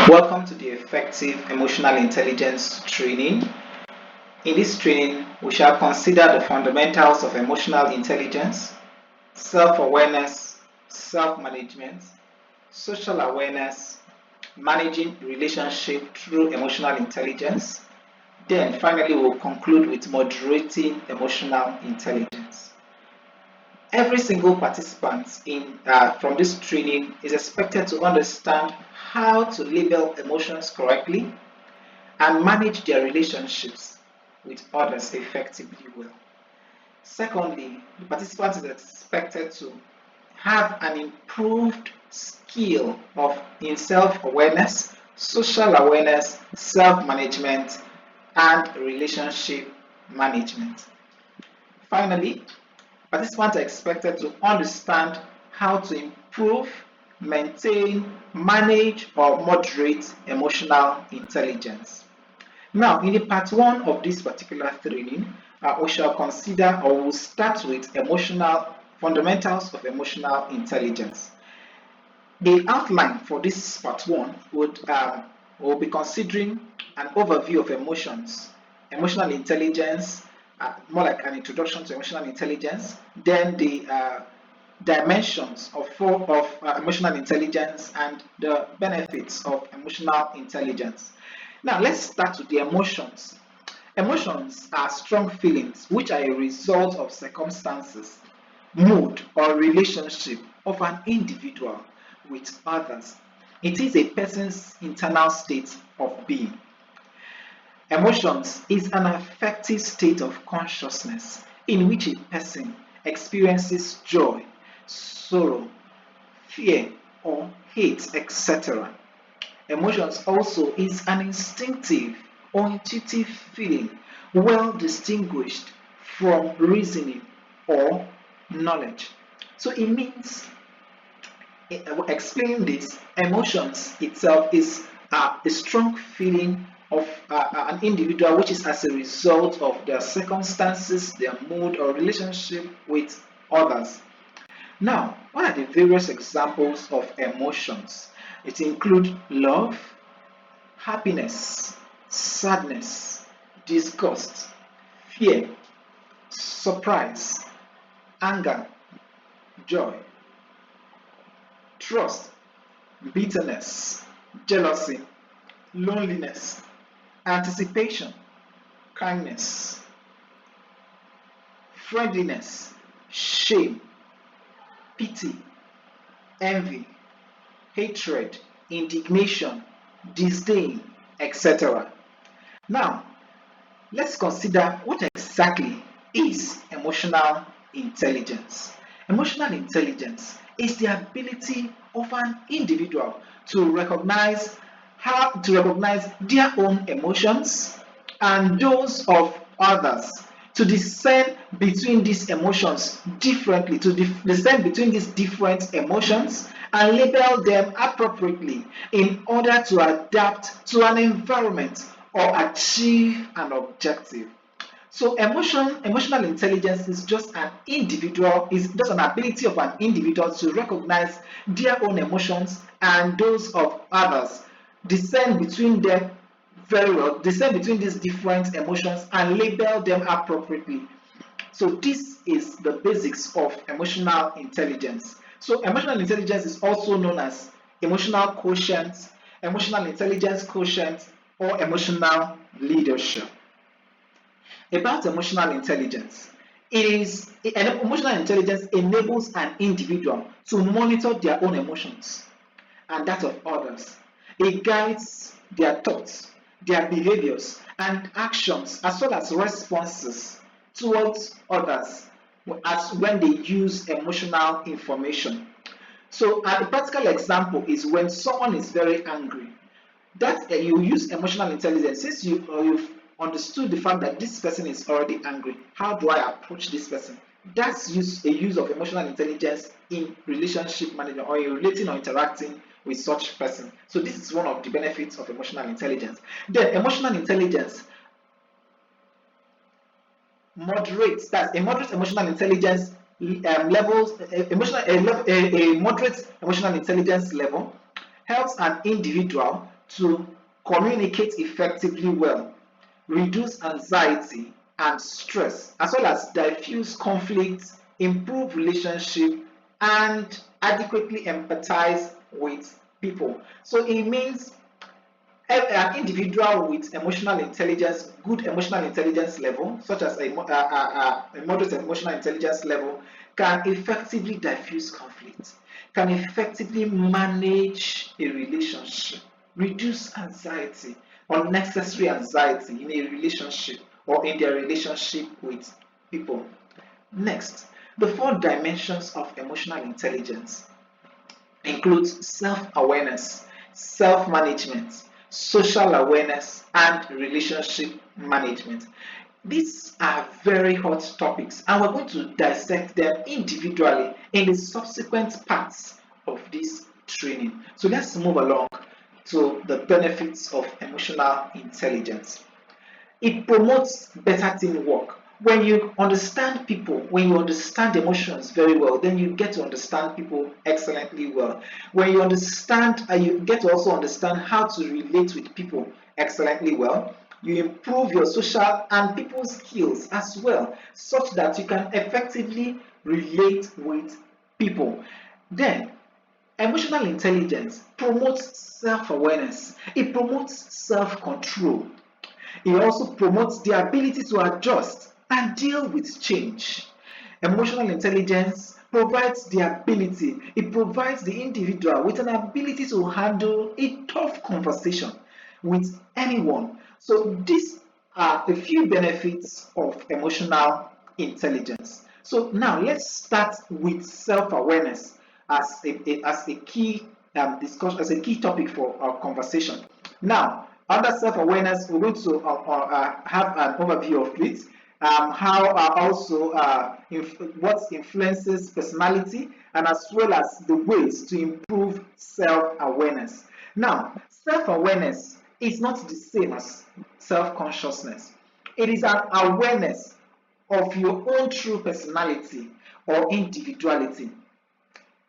Welcome to the Effective Emotional Intelligence training. In this training, we shall consider the fundamentals of emotional intelligence, self-awareness, self-management, social awareness, managing relationship through emotional intelligence. Then finally, we'll conclude with moderating emotional intelligence. Every single participant from this training is expected to understand how to label emotions correctly and manage their relationships with others effectively well. Secondly, the participant is expected to have an improved skill in self-awareness, social awareness, self-management, and relationship management. Finally, participants are expected to understand how to improve, maintain, manage, or moderate emotional intelligence. Now, in the part one of this particular training, we shall consider or we'll start with emotional fundamentals of emotional intelligence. The outline for this part one will be considering an overview of emotions, emotional intelligence, more like an introduction to emotional intelligence, then the dimensions of emotional intelligence and the benefits of emotional intelligence. Now, let's start with the emotions. Emotions are strong feelings which are a result of circumstances, mood, or relationship of an individual with others. It is a person's internal state of being. Emotions is an affective state of consciousness in which a person experiences joy, sorrow, fear, or hate, etc. Emotions also is an instinctive or intuitive feeling well distinguished from reasoning or knowledge. So it means, explaining this, emotions itself is a strong feeling of an individual which is as a result of their circumstances, their mood, or relationship with others. Now, what are the various examples of emotions? It includes love, happiness, sadness, disgust, fear, surprise, anger, joy, trust, bitterness, jealousy, loneliness, anticipation, kindness, friendliness, shame, pity, envy, hatred, indignation, disdain, etc. Now, let's consider what exactly is emotional intelligence. Emotional intelligence is the ability of an individual to recognize their own emotions and those of others, to discern between these emotions differently, to discern between these different emotions and label them appropriately in order to adapt to an environment or achieve an objective. So emotional intelligence is just an ability of an individual to recognize their own emotions and those of others, discern between them very well, discern between these different emotions and label them appropriately. So this is the basics of emotional intelligence. So emotional intelligence is also known as emotional quotient, emotional intelligence quotient, or emotional leadership. About emotional intelligence, emotional intelligence enables an individual to monitor their own emotions and that of others. It guides their thoughts, their behaviors, and actions, as well as responses towards others as when they use emotional information. So, a practical example is when someone is very angry, that you use emotional intelligence. Since you've understood the fact that this person is already angry, how do I approach this person? That's a use of emotional intelligence in relationship management or in relating or interacting with such person. So this is one of the benefits of emotional intelligence. Then emotional intelligence moderates, that's a moderate emotional intelligence levels a moderate emotional intelligence level helps an individual to communicate effectively well, reduce anxiety and stress, as well as diffuse conflicts, improve relationship, and adequately empathize with people. So it means an individual with emotional intelligence, good emotional intelligence level, such as a moderate emotional intelligence level, can effectively diffuse conflict, can effectively manage a relationship, reduce anxiety, unnecessary anxiety in a relationship or in their relationship with people. Next, the four dimensions of emotional intelligence includes self-awareness, self-management, social awareness, and relationship management. These are very hot topics, and we're going to dissect them individually in the subsequent parts of this training. So let's move along to the benefits of emotional intelligence. It promotes better teamwork. When you understand people, when you understand emotions very well, then you get to understand people excellently well. When you understand, you get to also understand how to relate with people excellently well. You improve your social and people skills as well, such that you can effectively relate with people. Then, emotional intelligence promotes self awareness, it promotes self control. It also promotes the ability to adjust and deal with change. Emotional intelligence provides the ability, it provides the individual with an ability to handle a tough conversation with anyone. So, these are a few benefits of emotional intelligence. So, now let's start with self awareness as a key discussion, as a key topic for our conversation. Now, under self-awareness, we're going to have an overview of it, how also what influences personality, and as well as the ways to improve self-awareness. Now, self-awareness is not the same as self-consciousness. It is an awareness of your own true personality or individuality.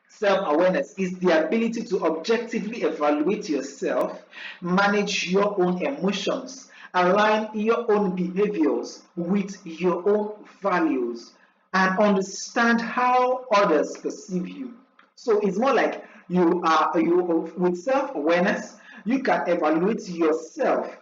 Self-awareness is the ability to objectively evaluate yourself, manage your own emotions, align your own behaviors with your own values, and understand how others perceive you. So it's more like you with self-awareness, you can evaluate yourself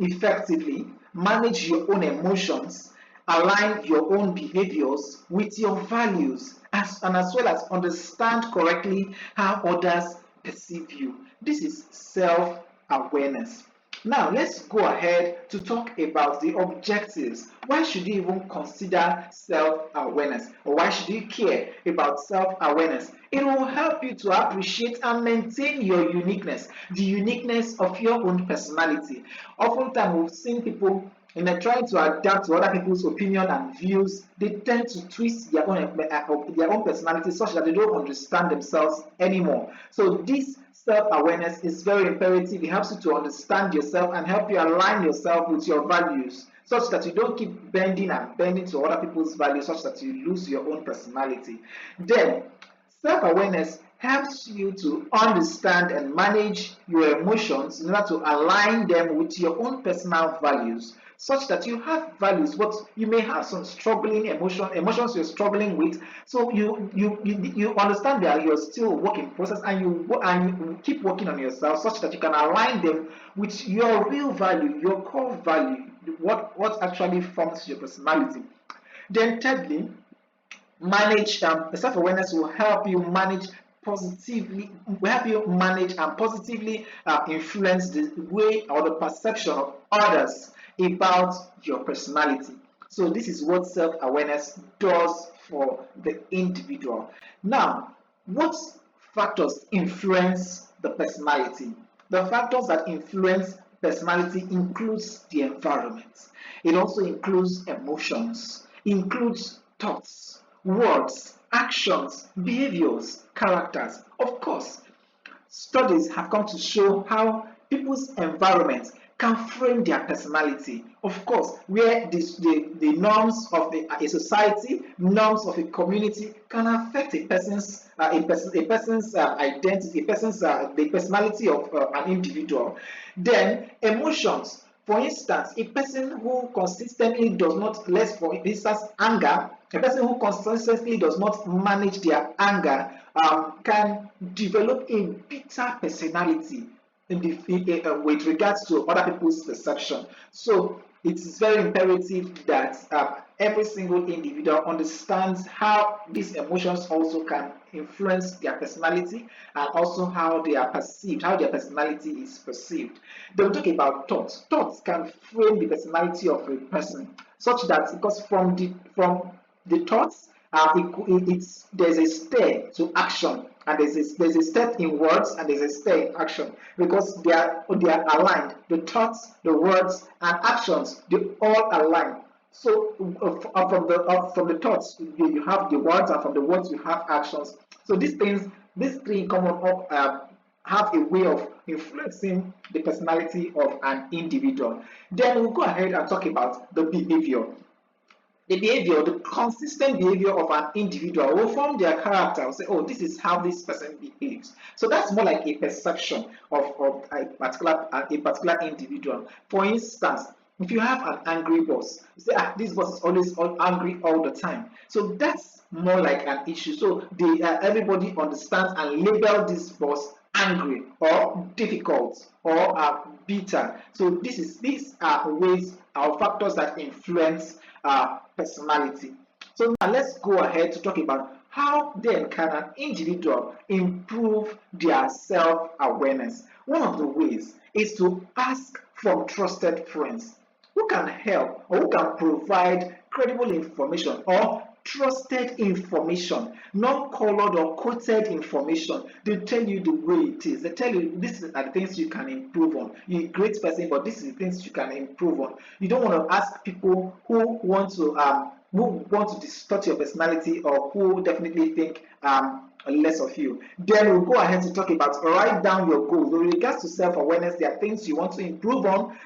effectively, manage your own emotions, align your own behaviors with your values, and as well as understand correctly how others perceive you. This is self awareness. Now, let's go ahead to talk about the objectives. Why should you even consider self awareness, or why should you care about self awareness? It will help you to appreciate and maintain your uniqueness, the uniqueness of your own personality. Oftentimes, we've seen people in trying to adapt to other people's opinion and views, they tend to twist their own personality such that they don't understand themselves anymore. So this self-awareness is very imperative. It helps you to understand yourself and help you align yourself with your values, such that you don't keep bending and bending to other people's values, such that you lose your own personality. Then, self-awareness helps you to understand and manage your emotions in order to align them with your own personal values, such that you have values, but you may have some struggling emotions you're struggling with. So you understand that you're still a work in process, and you keep working on yourself such that you can align them with your real value, your core value, what actually forms your personality. Then thirdly, manage self-awareness will help you manage positively, will help you manage and positively influence the way or the perception of others about your personality. So this is what self-awareness does for the individual. Now, what factors influence the personality? The factors that influence personality includes the environment. It also includes emotions, includes thoughts, words, actions, behaviors, characters. Of course, studies have come to show how people's environment can frame their personality. Of course, where the norms of a society, norms of a community can affect a person's identity, a person's the personality of an individual. Then emotions. For instance, a person who consistently does not, less for instance, anger, a person who consistently does not manage their anger can develop a bitter personality with regards to other people's perception. So it is very imperative that every single individual understands how these emotions also can influence their personality and also how they are perceived, how their personality is perceived. They will talk about thoughts. Thoughts can frame the personality of a person such that because from the thoughts, there's a step to action, and there's a step in words and there's a step in action because they are aligned. The thoughts, the words, and actions, they all align. So from the thoughts you have the words, and from the words you have actions. So these three common up have a way of influencing the personality of an individual. Then we'll go ahead and talk about the behavior. The consistent behavior of an individual will form their character. Will say, oh, this is how this person behaves. So that's more like a perception of a particular individual. For instance, if you have an angry boss, you say, this boss is always angry all the time. So that's more like an issue. So everybody understands and label this boss angry or difficult or bitter. So these are ways or factors that influence personality. So now let's go ahead to talk about how then can an individual improve their self-awareness. One of the ways is to ask from trusted friends who can help or who can provide credible information or trusted information, non-colored or quoted information. They tell you the way it is. They tell you this are the things you can improve on. You're a great person, but this is the things you can improve on. You don't want to ask people who want to distort your personality or who definitely think less of you. Then we'll go ahead to talk about write down your goals. With regards to self-awareness, there are things you want to improve on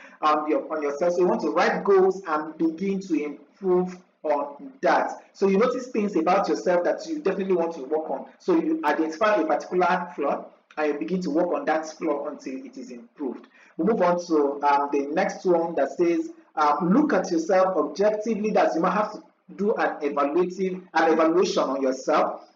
yourself. So you want to write goals and begin to improve on that. So you notice things about yourself that you definitely want to work on. So you identify a particular flaw and you begin to work on that flaw until it is improved. We move on to the next one that says look at yourself objectively. That you might have to do an evaluation on yourself,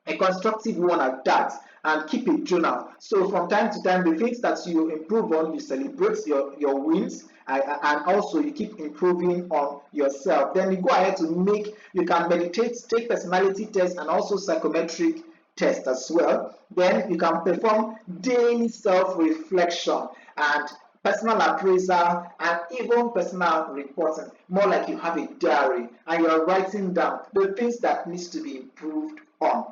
a constructive one at that, and keep a journal. So from time to time, the things that you improve on, you celebrate your wins, and also you keep improving on yourself. Then you go ahead you can meditate, take personality tests, and also psychometric tests as well. Then you can perform daily self-reflection and personal appraisal and even personal reporting, more like you have a diary and you're writing down the things that needs to be improved on.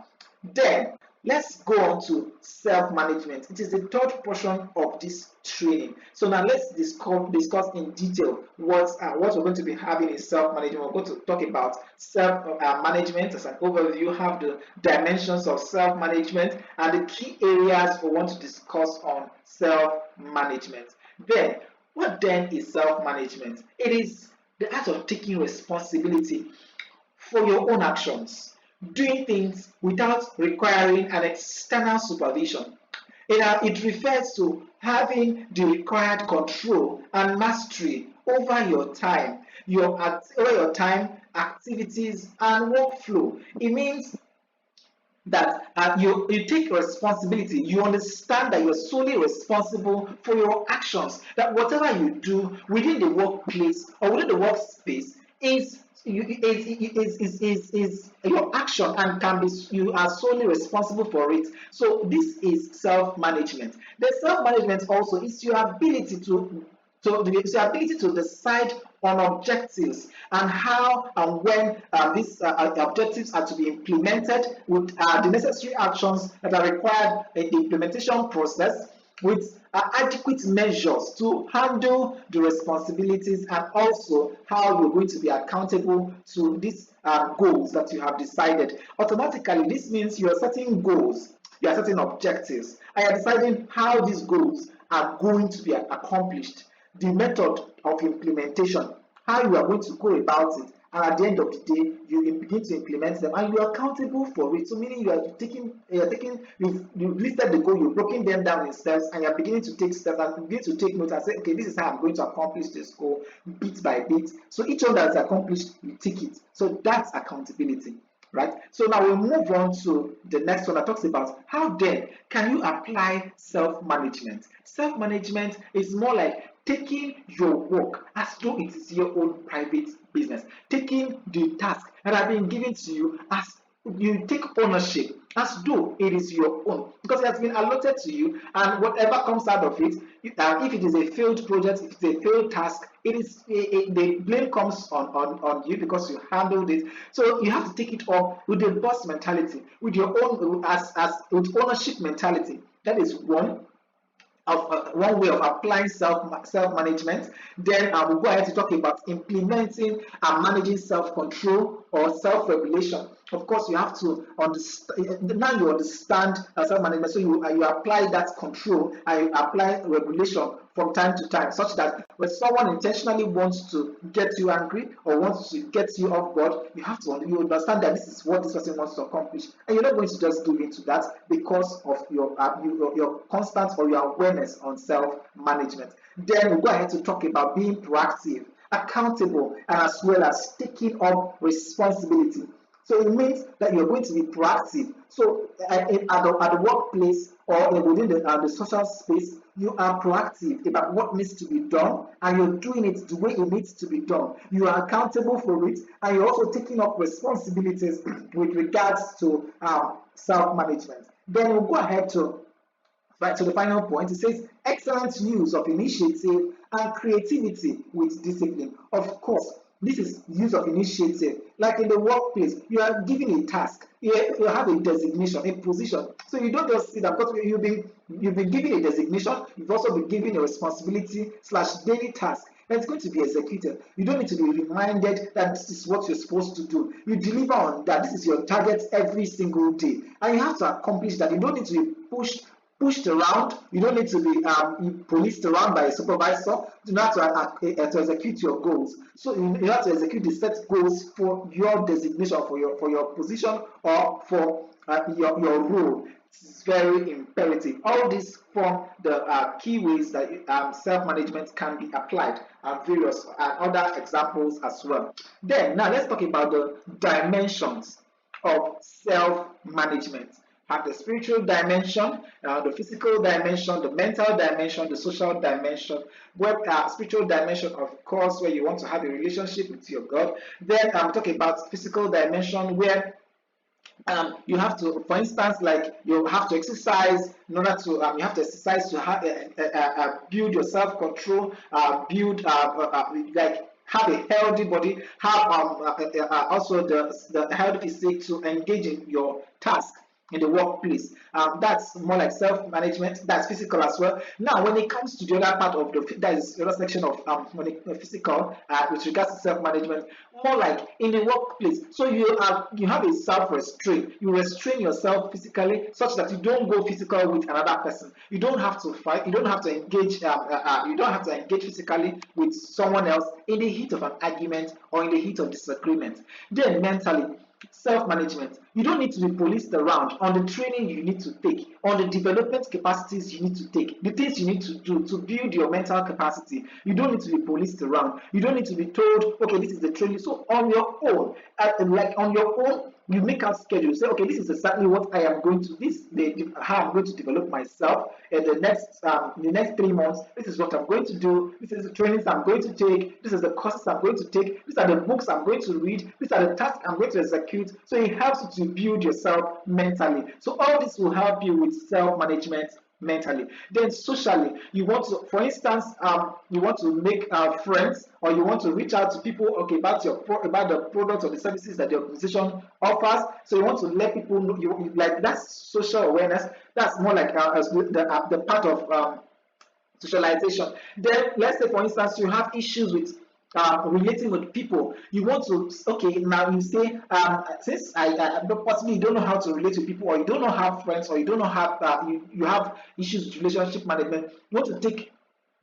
Then let's go on to self-management. It is the third portion of this training. So now let's discuss in detail what we're going to be having in self-management. We're going to talk about self-management as an overview, have the dimensions of self-management and the key areas we want to discuss on self-management. Then, what then is self-management? It is the act of taking responsibility for your own actions, doing things without requiring an external supervision. It refers to having the required control and mastery over your time, activities, and workflow. It means that you take responsibility. You understand that you're solely responsible for your actions, that whatever you do within the workplace or within the workspace is your action and you are solely responsible for it. So this is self-management. The self-management also is your ability to decide on objectives and how and when these objectives are to be implemented with the necessary actions that are required in the implementation process, with adequate measures to handle the responsibilities, and also how you're going to be accountable to these goals that you have decided. Automatically, this means you are setting goals, you are setting objectives, and you're deciding how these goals are going to be accomplished. the method of implementation, how you are going to go about it, and at the end of the day, you begin to implement them, and you are accountable for it. So meaning you've listed the goal, you've broken them down in steps, and you're beginning to take steps and begin to take note and say, okay, this is how I'm going to accomplish this goal bit by bit. So each one that's accomplished, you tick it. So that's accountability. Right. So now we move on to the next one that talks about how then can you apply self-management. Self-management is more like taking your work as though it is your own private business, taking the task that have been given to you as you take ownership as though it is your own, because it has been allotted to you, and whatever comes out of it, if it is a failed project, if it's a failed task, the blame comes on you because you handled it. So you have to take it up with the boss mentality, with your own with ownership mentality. That is one way of applying self-management. Then we'll go ahead to talk about implementing and managing self-control or self-regulation. Of course, you have to understand, now you understand self-management, so you apply that control and you apply regulation from time to time, such that when someone intentionally wants to get you angry or wants to get you off guard, you understand that this is what this person wants to accomplish, and you're not going to just give in to that because of your constant or your awareness on self-management. Then we'll go ahead to talk about being proactive, accountable, and as well as taking up responsibility. So it means that you're going to be proactive. So at the workplace or within the social space, you are proactive about what needs to be done, and you're doing it the way it needs to be done. You are accountable for it, and you're also taking up responsibilities with regards to self-management. Then we'll go ahead to the final point. It says excellent use of initiative and creativity with discipline. Of course, this is use of initiative. Like in the workplace, you are given a task, you have a designation, a position. So you don't just sit down because you've been given a designation, you've also been given a responsibility / daily task. And it's going to be executed. You don't need to be reminded that this is what you're supposed to do. You deliver on that. This is your target every single day. And you have to accomplish that. You don't need to be pushed around. You don't need to be policed around by a supervisor. You have to execute your goals. So you have to execute the set goals for your designation, for your position, or for your role. It's very imperative. All these form the key ways that self-management can be applied, and various other examples as well. Then now let's talk about the dimensions of self-management. Have the spiritual dimension, the physical dimension, the mental dimension, the social dimension. Spiritual dimension, of course, where you want to have a relationship with your God. Then I'm talking about physical dimension, where you have to, for instance, like you have to exercise in order to you have to exercise to have build your self-control, build like have a healthy body, have also the healthy physique to engage in your task in the workplace. That's more like self-management. That's physical as well. Now, when it comes to the other part of that is the other section of physical with regards to self-management, more like in the workplace. So you have a self-restraint. You restrain yourself physically such that you don't go physical with another person. You don't have to fight. You don't have to engage. You don't have to engage physically with someone else in the heat of an argument or in the heat of disagreement. Then mentally, self-management. You don't need to be policed around on the training you need to take, on the development capacities you need to take, the things you need to do to build your mental capacity. You don't need to be policed around. You don't need to be told, okay, this is the training. So on your own, you make out schedule. Say, okay, this is exactly what I am going to how I'm going to develop myself in the next 3 months. This is what I'm going to do. This is the trainings I'm going to take. This is the courses I'm going to take. These are the books I'm going to read. These are the tasks I'm going to execute. So it helps you to build yourself mentally. So all this will help you with self-management mentally. Then socially, you want to, for instance, you want to make friends, or you want to reach out to people, okay, about the products or the services that the organization offers. So you want to let people know, you like, that's social awareness. That's more like the part of socialization. Then let's say, for instance, you have issues with relating with people. You want to, okay, now you say, since possibly you don't know how to relate with people, or you don't know how friends, or you don't know how you have issues with relationship management. You want to take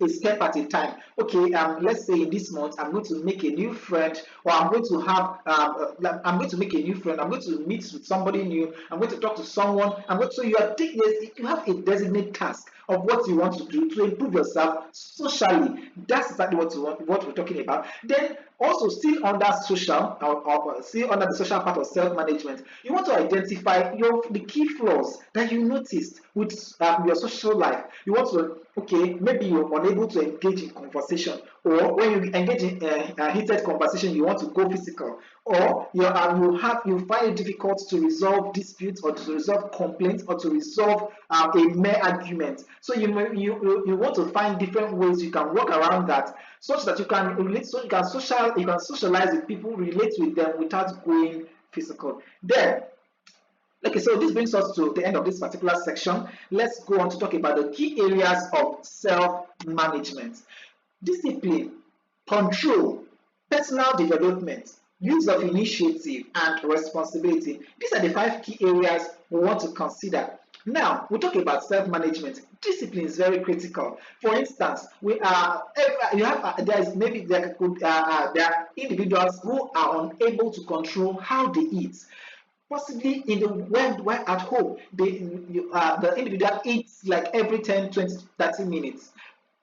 a step at a time. Okay, let's say in this month I'm going to make a new friend, or I'm going to have I'm going to make a new friend. I'm going to meet with somebody new. I'm going to talk to someone. So you are taking, yes, you have a designated task of what you want to do to improve yourself socially. That's exactly what we're talking about. Then also still under social, or still under the social part of self-management, you want to identify the key flaws that you noticed with your social life. You want to, okay, maybe you're unable to engage in conversation, or when you engage in heated conversation, you want to go physical, or you find it difficult to resolve disputes, or to resolve complaints, or to resolve a mere argument. So you want to find different ways you can work around that, such that you can relate, so you can socialize with people, relate with them without going physical. Then, okay, so this brings us to the end of this particular section. Let's go on to talk about the key areas of self-management: discipline, control, personal development, use of initiative, and responsibility. These are the 5 key areas we want to consider. Now, we talk about self-management. Discipline is very critical. For instance, we are you have there are individuals who are unable to control how they eat. Possibly in the when at home, the individual eats like every 10, 20, 30 minutes.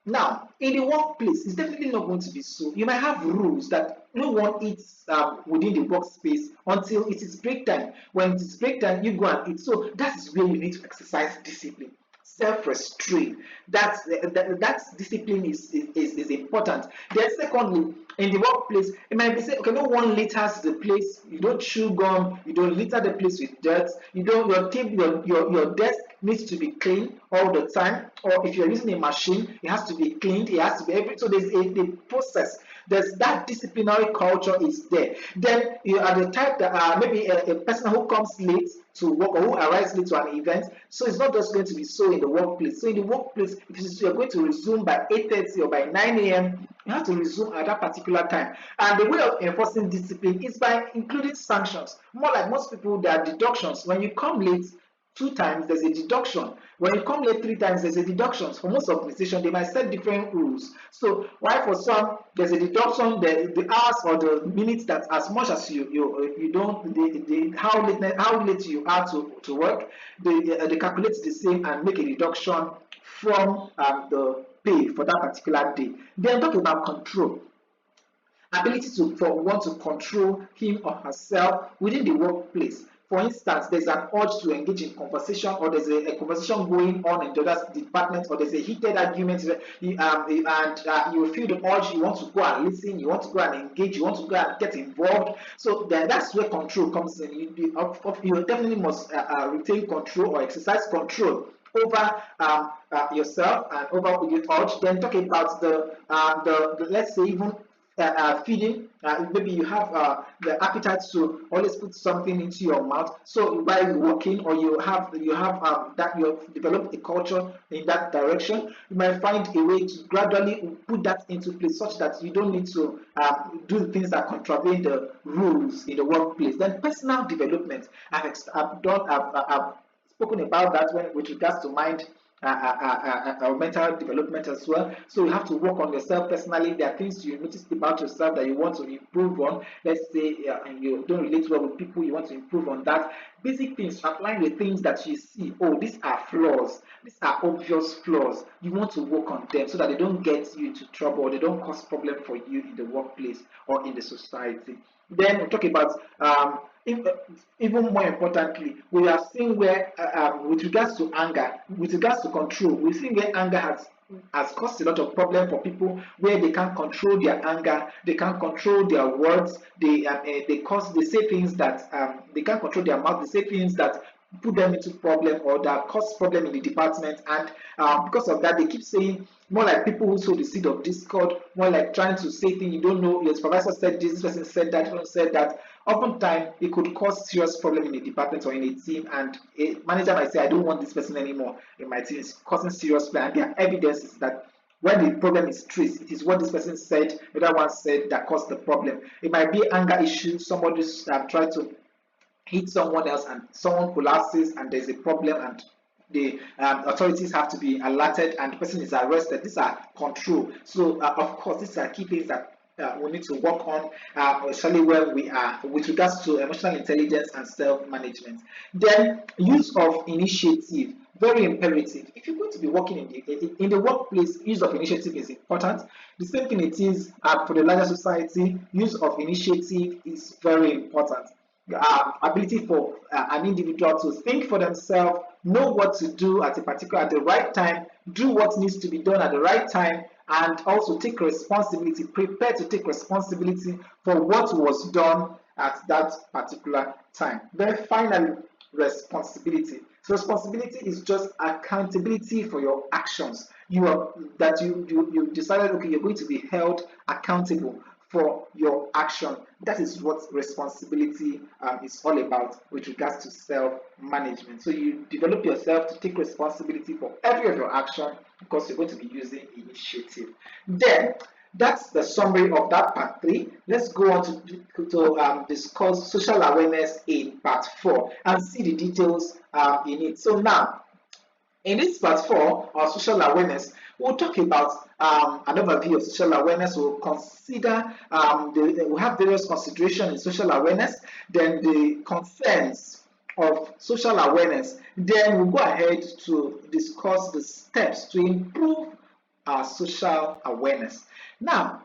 Now, in the workplace, it's definitely not going to be so. You might have rules that no one eats within the workspace until it is break time. When it is break time, you go and eat. So that is where you need to exercise discipline, self-restraint. That discipline is important. Then secondly, in the workplace, it might be say, okay, no one litters the place. You don't chew gum. You don't litter the place with dirt. You don't your table, your desk needs to be clean all the time. Or if you're using a machine, it has to be cleaned. It has to be every. So there's a process. There's that disciplinary culture is there. Then you are the type that maybe a person who comes late to work, or who arrives late to an event. So it's not just going to be so in the workplace. So in the workplace, if you're going to resume by 8:30 or by 9 a.m., you have to resume at that particular time. And the way of enforcing discipline is by including sanctions. More like most people, there are deductions. When you come late 2 times, there's a deduction. When you come late 3 times, there's a deduction. For most organizations, they might set different rules. So while for some, there's a deduction, the hours or the minutes, that as much as you don't, how late you are to work, they calculate the same and make a deduction from the pay for that particular day. Then talk about control. Ability for one to control him or herself within the workplace. For instance, there's an urge to engage in conversation, or there's a conversation going on in the other department, or there's a heated argument, and you feel the urge, you want to go and listen, you want to go and engage, you want to go and get involved. So that's where control comes in. You definitely must retain control, or exercise control over yourself and over the urge. Then talk about the let's say even feeding. Maybe you have the appetite to always put something into your mouth. So while working, or you have that you have developed a culture in that direction, you might find a way to gradually put that into place, such that you don't need to do things that contravene the rules in the workplace. Then personal development. I've spoken about that with regards to mind or mental development as well. So you have to work on yourself personally. There are things you notice about yourself that you want to improve on. Let's say you don't relate well with people, you want to improve on that. Basic things, applying the things that you see. Oh, these are flaws. These are obvious flaws. You want to work on them so that they don't get you into trouble, or they don't cause problem for you in the workplace or in the society. Then we talk about if, even more importantly, we have seen where, with regards to anger, with regards to control, we've seen where anger has caused a lot of problem for people, where they can't control their anger, they can't control their words, they say things that they can't control their mouth, they say things that put them into problem, or that cause problem in the department, and because of that, they keep saying, more like people who sow the seed of discord, more like trying to say things you don't know. Your supervisor said this person said that, person said that. Oftentimes, it could cause serious problem in a department or in a team, and a manager might say, I don't want this person anymore in my team. It's causing serious problem, and there are evidences that when the problem is traced, it is what this person said, the other one said, that caused the problem. It might be anger issue, somebody's tried to hit someone else, and someone collapses, and there's a problem, and the authorities have to be alerted and the person is arrested. These are control. So of course, these are key things that we need to work on, especially when we are with regards to emotional intelligence and self-management. Then use of initiative, very imperative. If you're going to be working in the workplace, use of initiative is important. The same thing it is for the larger society. Use of initiative is very important. Ability for an individual to think for themselves, know what to do at the right time, do what needs to be done at the right time, and also take responsibility, prepare to take responsibility for what was done at that particular time. Then finally, responsibility. So responsibility is just accountability for your actions. You decided, okay, you're going to be held accountable for your action. That is what responsibility is all about with regards to self-management. So you develop yourself to take responsibility for every of your action because you're going to be using initiative. Then that's the summary of that part 3. Let's go on to discuss social awareness in part 4 and see the details in it. So now, in this part 4, our social awareness, we'll talk about an overview of social awareness. We'll consider, we'll have various considerations in social awareness, then the concerns of social awareness. Then we'll go ahead to discuss the steps to improve our social awareness. Now,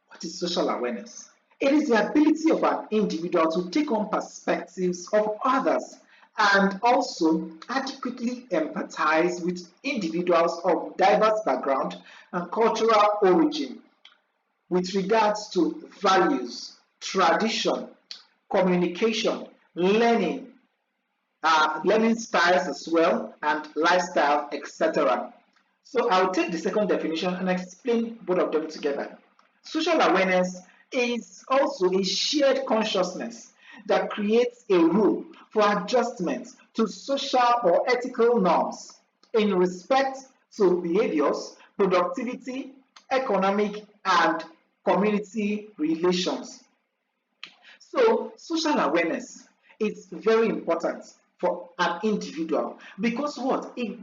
what is social awareness? It is the ability of an individual to take on perspectives of others and also adequately empathize with individuals of diverse background and cultural origin with regards to values, tradition, communication, learning styles as well, and lifestyle, etc. So I'll take the second definition and explain both of them together. Social awareness is also a shared consciousness that creates a rule for adjustment to social or ethical norms in respect to behaviors, productivity, economic, and community relations. So, social awareness is very important for an individual because what? It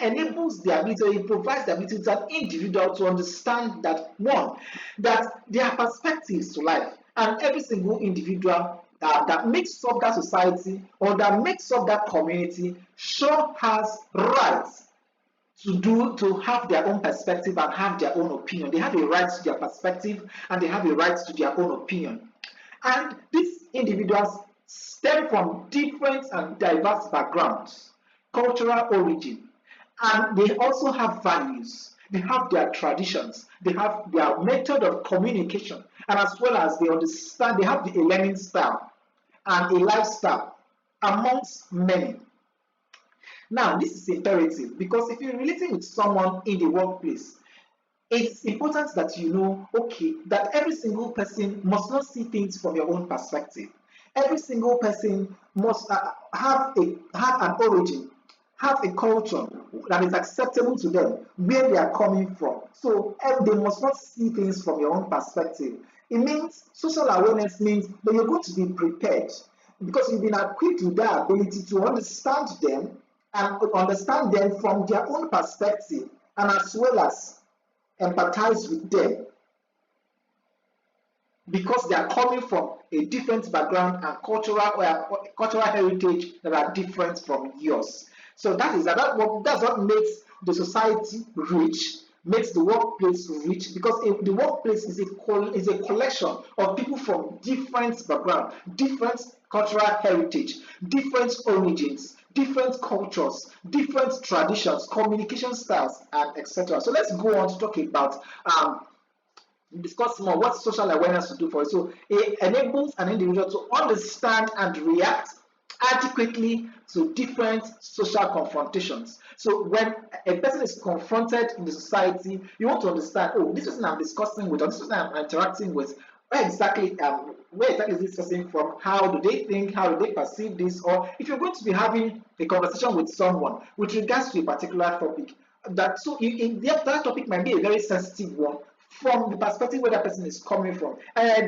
enables the ability, it provides the ability to an individual to understand that one, that there are perspectives to life, and every single individual that makes up that society or that makes up that community sure has rights to have their own perspective and have their own opinion. They have a right to their perspective and they have a right to their own opinion. And these individuals stem from different and diverse backgrounds, cultural origin, and they also have values. They have their traditions, they have their method of communication, and as well as they understand, they have a learning style and a lifestyle amongst many. Now, this is imperative because if you're relating with someone in the workplace, it's important that you know, okay, that every single person must not see things from your own perspective. Every single person must have an origin, have a culture that is acceptable to them, where they are coming from. So they must not see things from your own perspective. It means social awareness means that you're going to be prepared because you've been equipped with that ability to understand them and understand them from their own perspective, and as well as empathize with them because they are coming from a different background and cultural heritage that are different from yours. So that's what makes the society rich, makes the workplace rich, because the workplace is a collection of people from different background, different cultural heritage, different origins, different cultures, different traditions, communication styles, and etc. So let's go on to talk about discuss more what social awareness will do for you. So it enables an individual to understand and react adequately to different social confrontations. So when a person is confronted in the society, you want to understand, oh, this person I'm discussing with, or this person I'm interacting with, where exactly is this person from? How do they think? How do they perceive this? Or if you're going to be having a conversation with someone with regards to a particular topic, that topic might be a very sensitive one from the perspective where that person is coming from,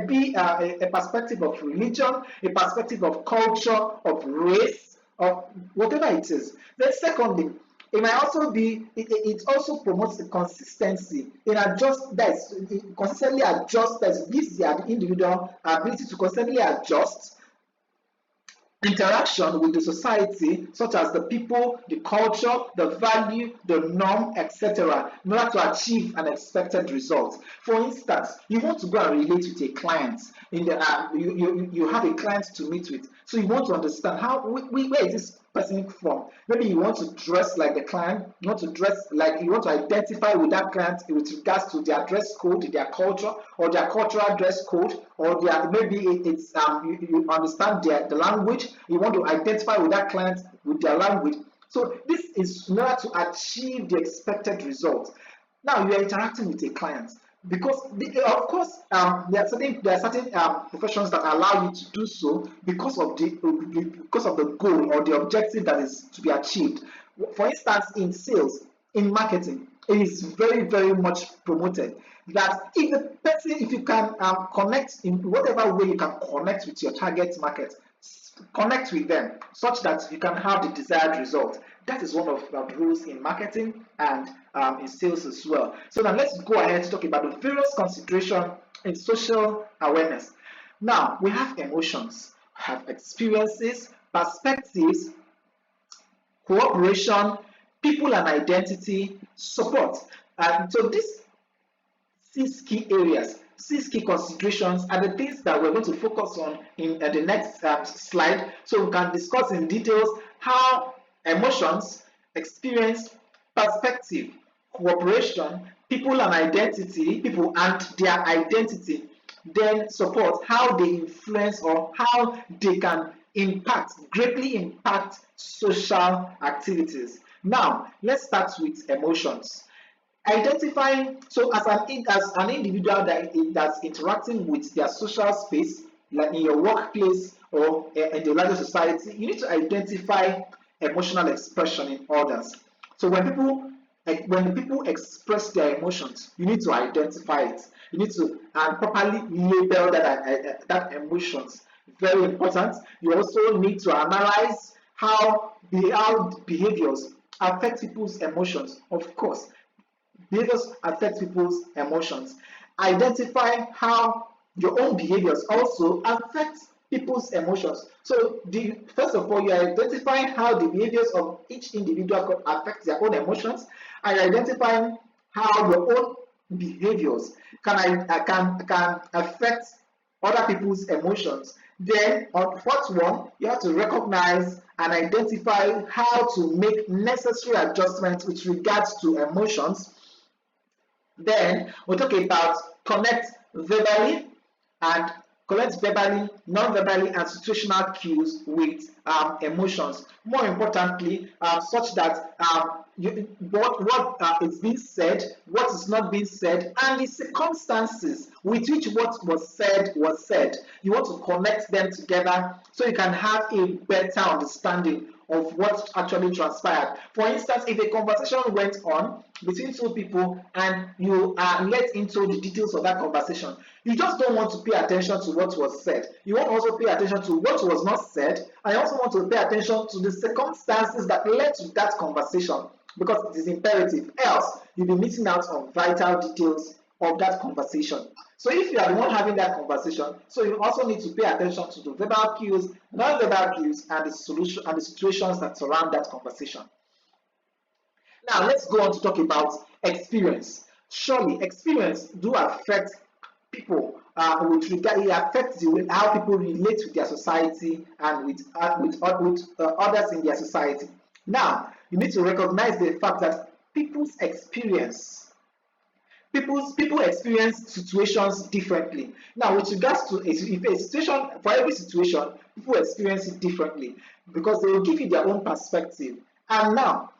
be a perspective of religion, a perspective of culture, of race, or whatever it is. Then secondly, it might also be it also promotes the consistency in adjust that is, it consistently adjust that gives the individual ability to constantly adjust interaction with the society, such as the people, the culture, the value, the norm, etc., in order to achieve an expected result. For instance, you want to go and relate with a client. In the you have a client to meet with, so you want to understand how where is this person from. Maybe you want to dress like the client, you want to dress like you want to identify with that client with regards to their dress code, their culture, or their cultural dress code, or their maybe it's you understand the language, you want to identify with that client with their language. So this is in order to achieve the expected result. Now you are interacting with a client because of course there are certain professions that allow you to do so because of the goal or the objective that is to be achieved. For instance, in sales, in marketing, it is very very much promoted that if you can connect in whatever way you can connect with your target market, connect with them such that you can have the desired result. That is one of the rules in marketing and in sales as well. So now let's go ahead to talk about the various considerations in social awareness. Now we have emotions, have experiences, perspectives, cooperation, people and identity, support. And so these six key considerations are the things that we're going to focus on in the next slide, so we can discuss in details how emotions, experience, perspective, cooperation, people and their identity, then support, how they influence or how they can greatly impact social activities. Now let's start with emotions. Identifying, so as an individual that's interacting with their social space, like in your workplace or in the larger society, you need to identify emotional expression in others. So when people express their emotions, you need to identify it. You need to properly label that emotions. Very important. You also need to analyze how behaviors affect people's emotions. Of course, behaviors affect people's emotions. Identify how your own behaviors also affect people's emotions. So first of all, you are identifying how the behaviors of each individual could affect their own emotions, and identifying how your own behaviors can affect other people's emotions. Then on fourth one, you have to recognize and identify how to make necessary adjustments with regards to emotions. Then we'll talk about and non-verbally, and situational cues with emotions. More importantly, such that what is being said, what is not being said, and the circumstances with which what was said was said. You want to connect them together so you can have a better understanding of what actually transpired. For instance, if a conversation went on between two people and you are let into the details of that conversation, you just don't want to pay attention to what was said. You want to also pay attention to what was not said, and you also want to pay attention to the circumstances that led to that conversation, because it is imperative. Else, you'll be missing out on vital details of that conversation. So if you are the one having that conversation, so you also need to pay attention to the verbal cues, non-verbal cues, and the solution and the situations that surround that conversation. Now let's go on to talk about experience. Surely, experience do affect people with regard. It affects the way how people relate with their society and with others in their society. Now, you need to recognize the fact that people experience situations differently. Now, with regards to if a situation, for every situation, people experience it differently because they will give you their own perspective. And now,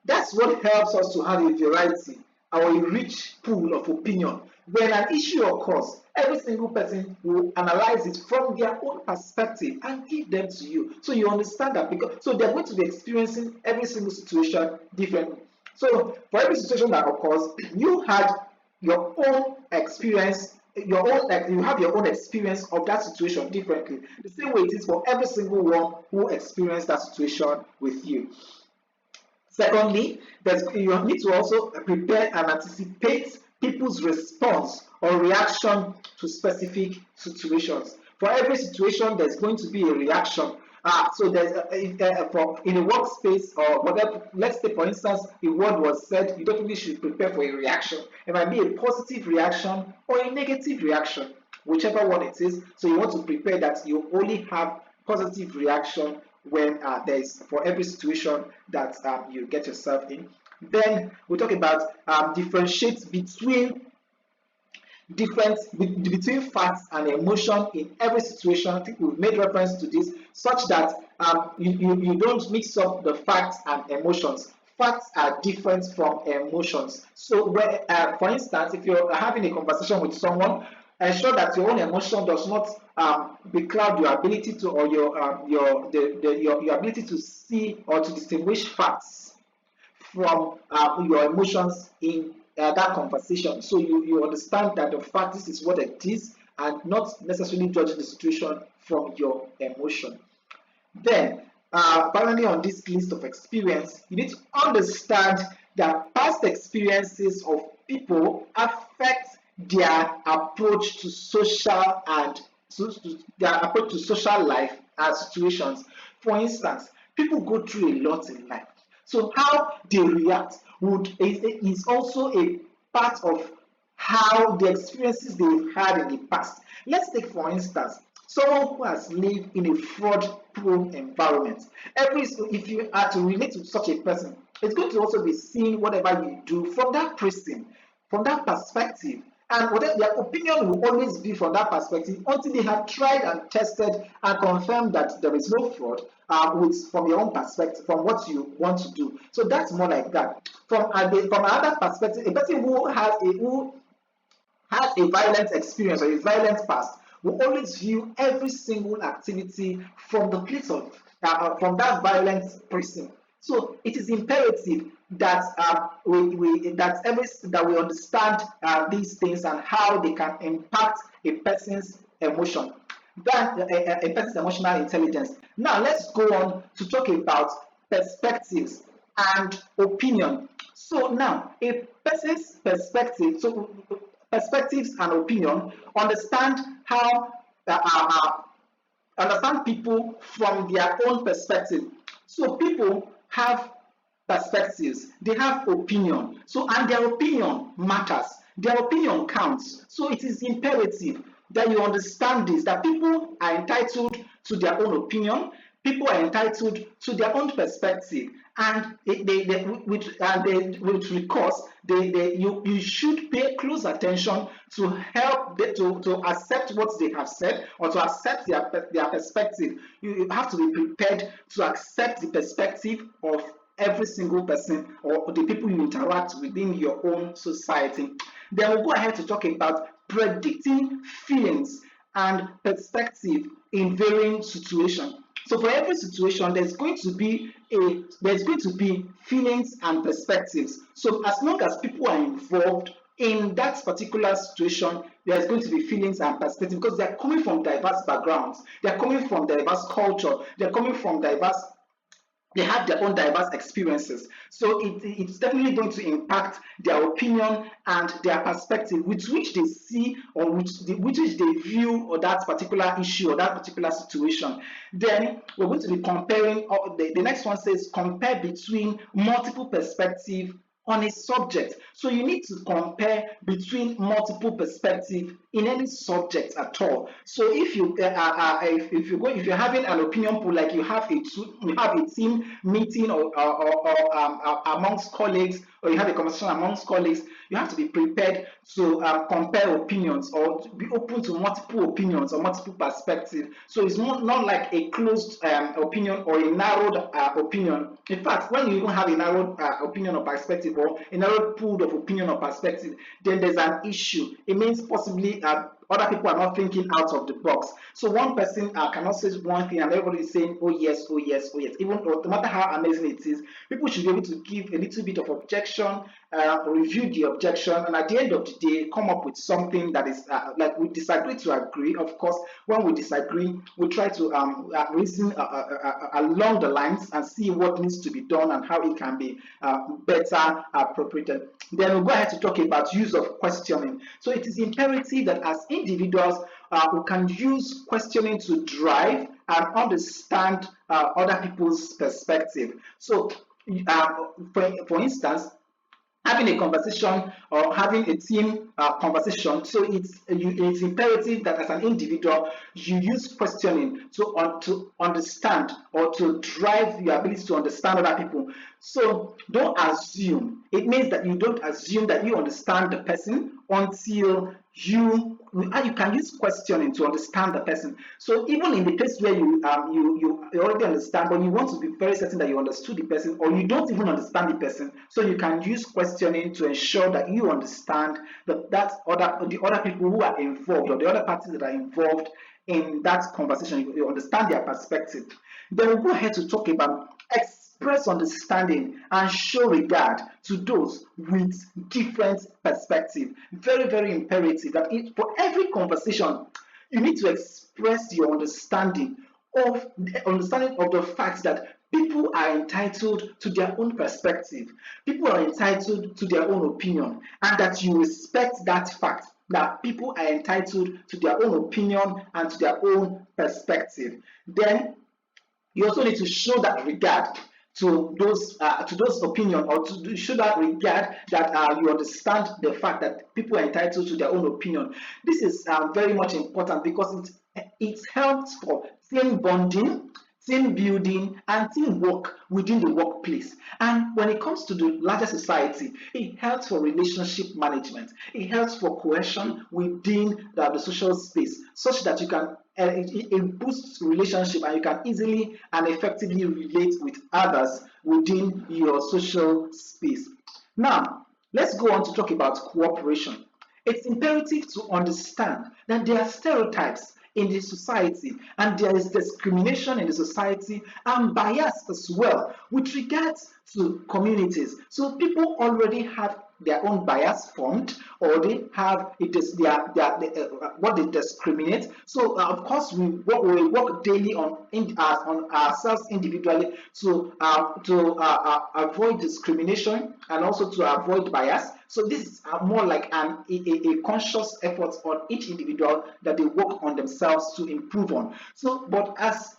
that's what helps us to have a variety or a rich pool of opinion. When an issue occurs, every single person will analyze it from their own perspective and give them to you. So you understand that, because so they're going to be experiencing every single situation differently. So for every situation that occurs, you had your own experience your own, like you have your own experience of that situation differently. The same way it is for every single one who experienced that situation with you. Secondly, you need to also prepare and anticipate people's response or reaction to specific situations. For every situation, there's going to be a reaction. So there's in a workspace or whatever. Let's say, for instance, a word was said. You definitely should prepare for a reaction. It might be a positive reaction or a negative reaction, whichever one it is. So you want to prepare that you only have positive reaction when there's for every situation that you get yourself in. Then we talk about differentiate between facts and emotion in every situation. I think we've made reference to this, such that you don't mix up the facts and emotions. Facts are different from emotions. So, for instance, if you're having a conversation with someone, ensure that your own emotion does not becloud your ability to, or your ability to see or to distinguish facts from your emotions in that conversation. So you understand that the fact this is what it is, and not necessarily judging the situation from your emotion. Then, finally, on this list of experience, you need to understand that past experiences of people affect their approach to social and their approach to social life and situations. For instance, people go through a lot in life. So how they react is also a part of how the experiences they've had in the past. Let's take, for instance, someone who has lived in a fraud-prone environment. If you are to relate to such a person, it's going to also be seeing whatever you do from that person, from that perspective. And whatever their opinion will always be from that perspective until they have tried and tested and confirmed that there is no fraud from your own perspective, from what you want to do. So that's more like that. From another perspective, a person who has a violent experience or a violent past will always view every single activity from the place of from that violent person. So it is imperative that that we understand these things and how they can impact a person's emotion, that a person's emotional intelligence. Now let's go on to talk about perspectives and opinion. So now a person's perspective, so perspectives and opinion, understand how understand people from their own perspective. So people have perspectives, they have opinion. So and their opinion matters. Their opinion counts. So it is imperative that you understand this, that people are entitled to their own opinion, people are entitled to their own perspective, and with recourse, you should pay close attention to help to accept what they have said or to accept their perspective. You have to be prepared to accept the perspective of every single person or the people you interact within your own society. Then we'll go ahead to talk about predicting feelings and perspective in varying situations. So for every situation, there's going to be feelings and perspectives. So as long as people are involved in that particular situation, there's going to be feelings and perspectives because they're coming from diverse backgrounds, they're coming from diverse culture, they have their own diverse experiences. So it's definitely going to impact their opinion and their perspective with which they see or which they view or that particular issue or that particular situation. Then we're going to be comparing, the next one says compare between multiple perspectives on a subject. So you need to compare between multiple perspectives in any subject at all. So if if you're having an opinion pool, like you have a team meeting or amongst colleagues, or you have a conversation amongst colleagues, you have to be prepared to compare opinions or to be open to multiple opinions or multiple perspectives. So it's not like a closed opinion or a narrowed opinion. In fact, when you even have a narrowed opinion or perspective or a narrowed pool of opinion or perspective, then there's an issue. It means possibly other people are not thinking out of the box. So one person cannot say one thing and everybody is saying, oh yes, oh yes, oh yes. Even no matter how amazing it is, people should be able to give a little bit of objection review the objection, and at the end of the day, come up with something that is like we disagree to agree. Of course, when we disagree, we try to reason along the lines and see what needs to be done and how it can be better appropriated. Then we'll go ahead to talk about use of questioning. So it is imperative that as individuals, we can use questioning to drive and understand other people's perspective. So, for instance, having a conversation or having a team conversation, so it's imperative that as an individual you use questioning to understand or to drive your ability to understand other people. So don't assume. It means that you don't assume that you understand the person until you can use questioning to understand the person. So even in the case where you already understand, but you want to be very certain that you understood the person, or you don't even understand the person, so you can use questioning to ensure that you understand the other people who are involved, or the other parties that are involved in that conversation. You understand their perspective. Then we'll go ahead to talk about express understanding and show regard to those with different perspective. Very, very imperative that for every conversation, you need to express your understanding of the fact that people are entitled to their own perspective. People are entitled to their own opinion, and that you respect that fact that people are entitled to their own opinion and to their own perspective. Then you also need to show that regard to those opinion, or to show that regard that you understand the fact that people are entitled to their own opinion. This is very much important because it helps for team bonding, team building, and teamwork within the workplace. And when it comes to the larger society, it helps for relationship management. It helps for cohesion within the social space, such that you can it boosts relationship, and you can easily and effectively relate with others within your social space. Now, let's go on to talk about cooperation. It's imperative to understand that there are stereotypes in the society, and there is discrimination in the society and bias as well with regards to communities. So people already have their own bias formed, or they have it is what they discriminate. So of course we work daily on ourselves individually to avoid discrimination and also to avoid bias. So this is more like a conscious effort on each individual that they work on themselves to improve on. So, but as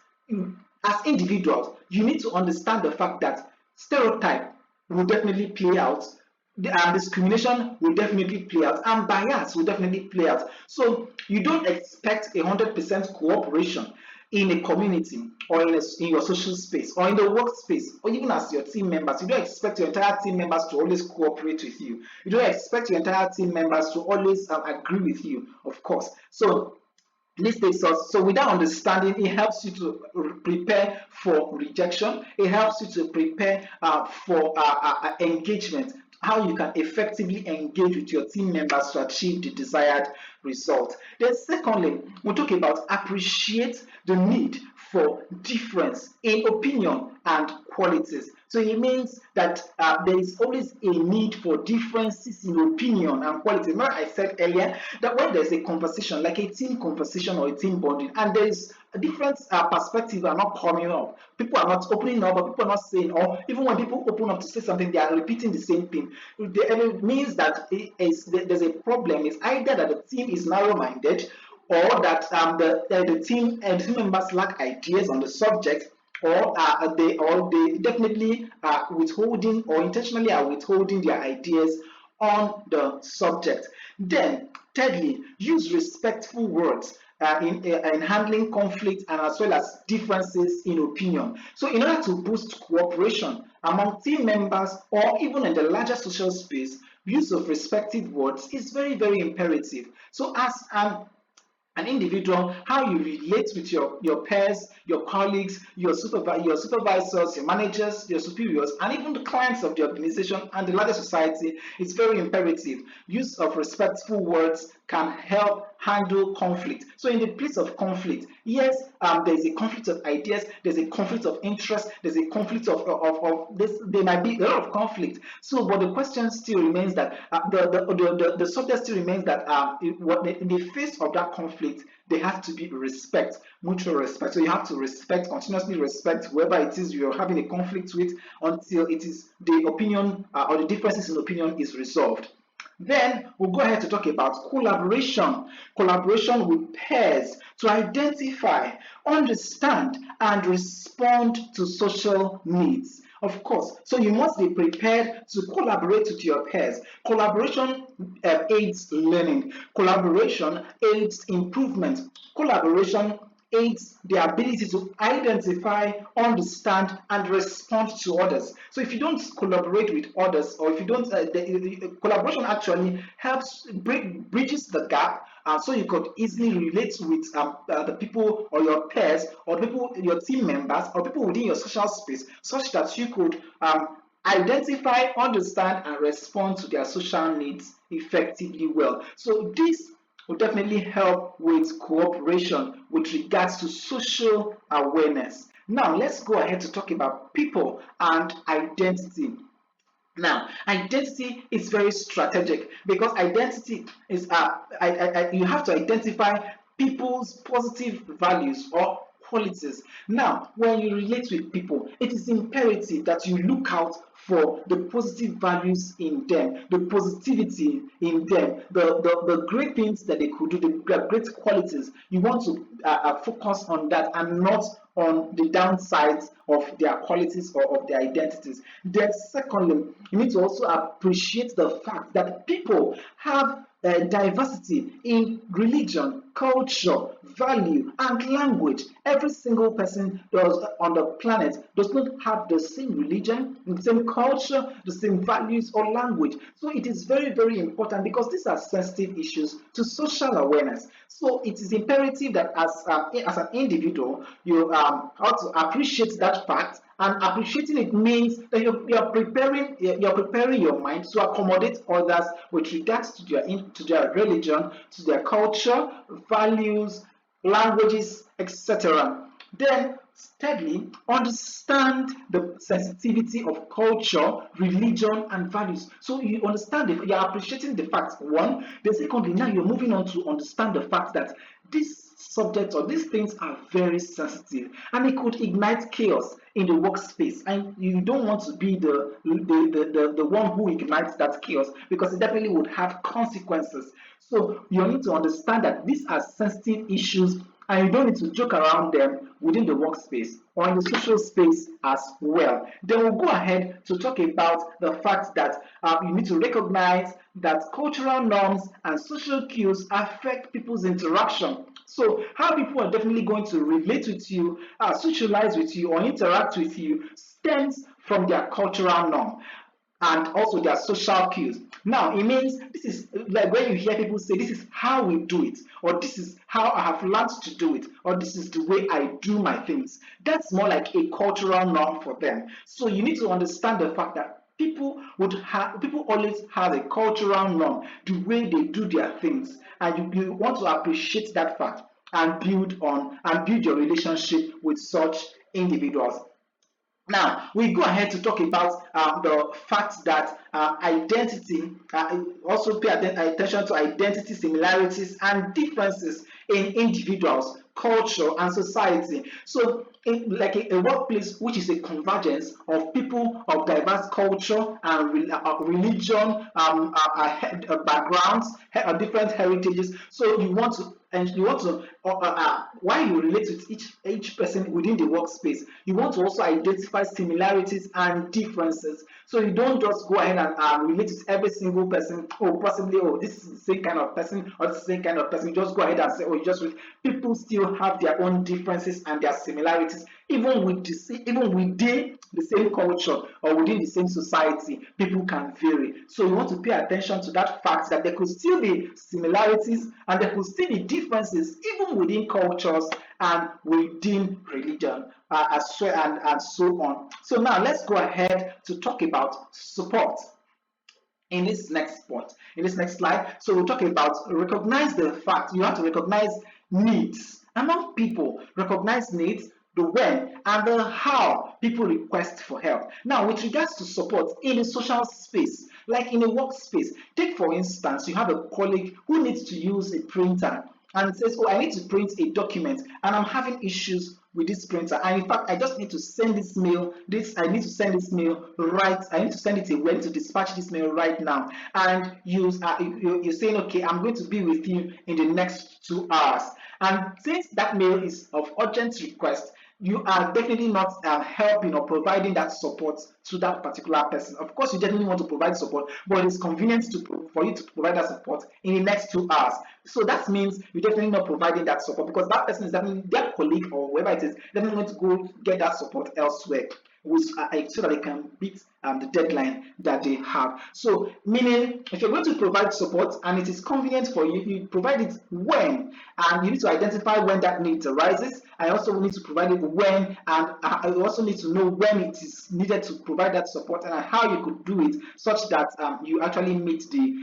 individuals, you need to understand the fact that stereotype will definitely play out, discrimination will definitely play out, and bias will definitely play out. So you don't expect 100% cooperation in a community, or in your social space, or in the workspace, or even as your team members. You don't expect your entire team members to always cooperate with you. You don't expect your entire team members to always agree with you, of course. So this takes us, so with that understanding, it helps you to prepare for rejection. It helps you to prepare for engagement, how you can effectively engage with your team members to achieve the desired result. Then secondly, we'll talk about appreciate the need for difference in opinion and qualities. So it means that there is always a need for differences in opinion and quality. Remember I said earlier that when there's a conversation, like a team conversation or a team bonding, and there is a different perspective are not coming up, people are not opening up, but people are not saying, or even when people open up to say something, they are repeating the same thing. It means that there's a problem. It's either that the team is narrow-minded, or that the team members lack ideas on the subject, or they definitely are withholding, or intentionally are withholding their ideas on the subject. Then thirdly, use respectful words in handling conflict, and as well as differences in opinion. So in order to boost cooperation among team members, or even in the larger social space, use of respective words is very, very imperative. So as an individual, how you relate with your peers, your colleagues, your supervisors, your managers, your superiors, and even the clients of the organization and the larger society is very imperative. Use of respectful words can help handle conflict. So in the place of conflict, yes, there's a conflict of ideas, there's a conflict of interest, there's a conflict of this. There might be a lot of conflict. So, but the question still remains that the subject still remains that in the face of that conflict, there has to be respect, mutual respect. So you have to respect, continuously respect whoever it is you're having a conflict with until it is the opinion or the differences in opinion is resolved. Then we'll go ahead to talk about collaboration. Collaboration with peers to identify, understand, and respond to social needs. Of course, so you must be prepared to collaborate with your peers. Collaboration aids learning. Collaboration aids improvement. Collaboration aids the ability to identify, understand, and respond to others. So if you don't collaborate with others, or if you don't, the collaboration actually helps bridges the gap, so you could easily relate with the people or your peers or people, your team members or people within your social space, such that you could identify, understand, and respond to their social needs effectively well. So this will definitely help with cooperation with regards to social awareness. Now, let's go ahead to talk about people and identity. Now, identity is very strategic because identity is you have to identify people's positive values or qualities. Now, when you relate with people, it is imperative that you look out for the positive values in them, the positivity in them, the great things that they could do, the great qualities. You want to focus on that and not on the downsides of their qualities or of their identities. Then, secondly, you need to also appreciate the fact that people have diversity in religion, culture, value, and language. Every single person does on the planet does not have the same religion, the same culture, the same values or language. So it is very, very important because these are sensitive issues to social awareness. So it is imperative that as an individual, you have to appreciate that fact. And appreciating it means that you're preparing your mind to accommodate others with regards to their religion, to their culture, values, languages, etc. Then, thirdly, understand the sensitivity of culture, religion, and values. So you understand it, you're appreciating the fact, one. Then secondly, now you're moving on to understand the fact that these subjects or these things are very sensitive and it could ignite chaos in the workspace, and you don't want to be the one who ignites that chaos because it definitely would have consequences. So you need to understand that these are sensitive issues and you don't need to joke around them within the workspace or in the social space as well. Then we'll go ahead to talk about the fact that you need to recognize that cultural norms and social cues affect people's interaction. So how people are definitely going to relate with you, socialize with you, or interact with you stems from their cultural norm and also their social cues. Now, it means this is like when you hear people say, this is how we do it, or this is how I have learned to do it, or this is the way I do my things. That's more like a cultural norm for them. So you need to understand the fact that people always have a cultural norm, the way they do their things, and you want to appreciate that fact and build your relationship with such individuals. Now, we go ahead to talk about the fact that identity, also pay attention to identity similarities and differences in individuals, culture, and society. So, like a workplace which is a convergence of people of diverse culture and religion, backgrounds, different heritages. So you want to while you relate with each person within the workspace, you want to also identify similarities and differences. So you don't just go ahead and relate with every single person. Oh, possibly, oh, this is the same kind of person, or this is the same kind of person. You just go ahead and say, oh, you just people still have their own differences and their similarities, even within the same culture or within the same society. People can vary. So you want to pay attention to that fact that there could still be similarities and there could still be differences, even within cultures and within religion, and so on. So now let's go ahead to talk about support. in this next point, in this next slide. So we'll talk about recognize the fact. You have to recognize needs among people, recognize needs, the when and the how people request for help. Now, with regards to support in a social space, like in a workspace, take for instance, you have a colleague who needs to use a printer and says, oh, I need to print a document and I'm having issues with this printer, and in fact I just need to send this mail, I need to send this mail right, I need to send it away, to dispatch this mail right now, and you're saying, okay, I'm going to be with you in the next 2 hours, and since that mail is of urgent request, you are definitely not helping or providing that support to that particular person. Of course, you definitely want to provide support, but it's convenient for you to provide that support in the next 2 hours. So that means you're definitely not providing that support, because that person is definitely, their colleague or whoever it is, definitely going to go get that support elsewhere, so that they can beat the deadline that they have. So, meaning, if you're going to provide support and it is convenient for you, you provide it when, and you need to identify when that need arises. I also need to provide it when, and I also need to know when it is needed to provide that support and how you could do it such that you actually meet the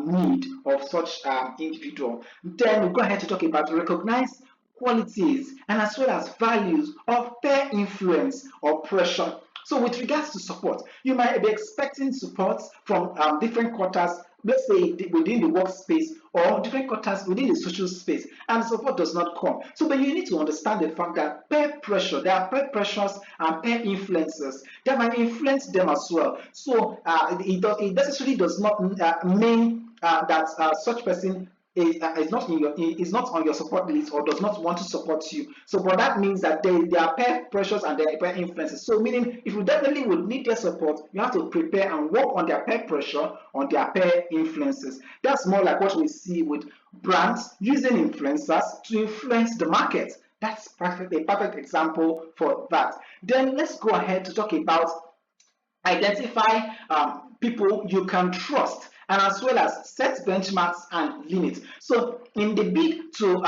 need of such individual. Then we'll go ahead to talk about recognize qualities and as well as values of peer influence or pressure. So with regards to support, you might be expecting support from different quarters, let's say within the workspace, or different quarters within the social space, and support does not come. So but you need to understand the fact that peer pressure, there are peer pressures and peer influences that might influence them as well. So it necessarily does not mean that such person is not on your support list or does not want to support you. So, but that means that there are peer pressures and there are peer influences. So, meaning if you definitely would need their support, you have to prepare and work on their peer pressure, on their peer influences. That's more like what we see with brands using influencers to influence the market. That's a perfect example for that. Then let's go ahead to talk about identify people you can trust, and as well as set benchmarks and limits. So in the bid to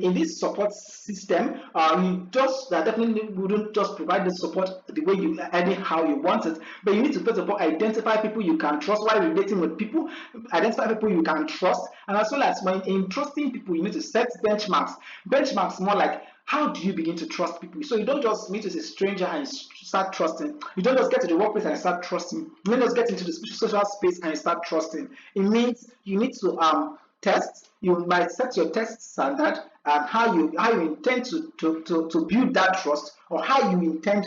in this support system, you just definitely wouldn't just provide the support the way you anyhow you want it, but you need to first of all identify people you can trust while relating with people, identify people you can trust, and as well as when in trusting people, you need to set benchmarks. Benchmarks more like, how do you begin to trust people? So you don't just meet with a stranger and start trusting. You don't just get to the workplace and start trusting. You don't just get into the social space and start trusting. It means you need to test. You might set your test standard and how you intend to build that trust, or how you intend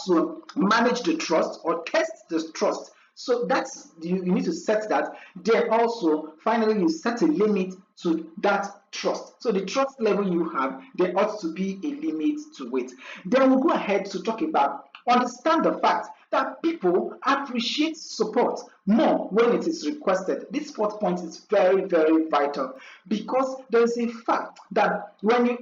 to manage the trust or test the trust. So that's you need to set that. Then also finally you set a limit to that trust. So the trust level you have, there ought to be a limit to it. Then we'll go ahead to talk about understand the fact that people appreciate support more when it is requested. This fourth point is very, very vital, because there is a fact that when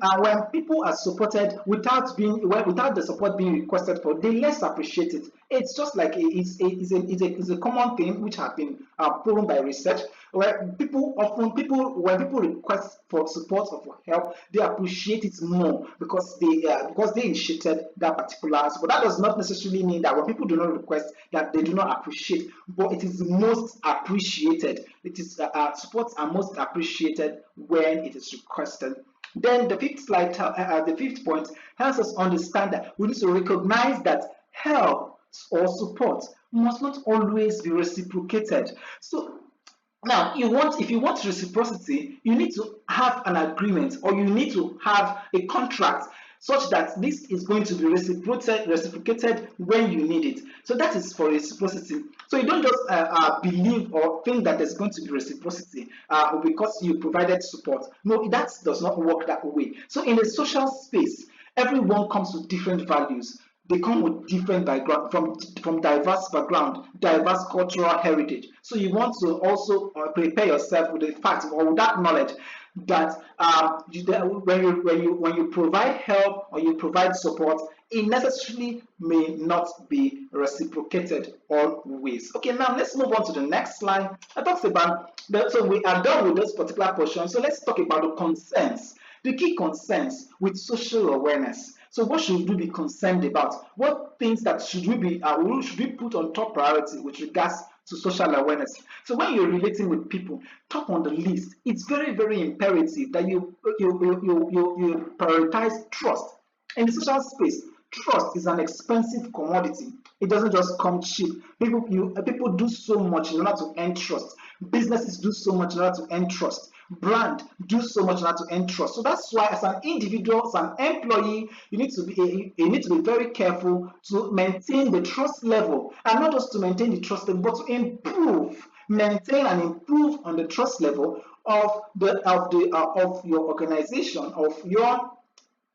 people are supported without the support being requested for, they less appreciate it. It's just like it's a common thing which has been proven by research, where when people request for support or for help, they appreciate it more because they initiated that particular support. That does not necessarily mean that when people do not request that they do not appreciate, but it is most appreciated. It is supports are most appreciated when it is requested. Then the fifth point helps us understand that we need to recognize that help or support must not always be reciprocated. So now, if you want reciprocity, you need to have an agreement, or you need to have a contract such that this is going to be reciprocated when you need it. So that is for reciprocity. So you don't just believe or think that there's going to be reciprocity because you provided support. No, that does not work that way. So in a social space, everyone comes with different values. They come with different background, from diverse background, diverse cultural heritage. So you want to also prepare yourself with the fact or with that knowledge that when you provide help or you provide support, it necessarily may not be reciprocated always. Okay, now let's move on to the next slide. I talked about that, so we are done with this particular portion. So let's talk about the concerns, the key concerns with social awareness. So what should we be concerned about? What things that should we put on top priority with regards to social awareness. So when you're relating with people, top on the list, it's very, very imperative that you prioritize trust. In the social space, trust is an expensive commodity. It doesn't just come cheap. People do so much in order to earn trust. Businesses do so much in order to earn trust. Brand do so much in order to earn trust. So that's why, as an individual, as an employee, you need to be very careful to maintain the trust level, and not just to maintain the trust level, but to maintain and improve on the trust level of your organization, of your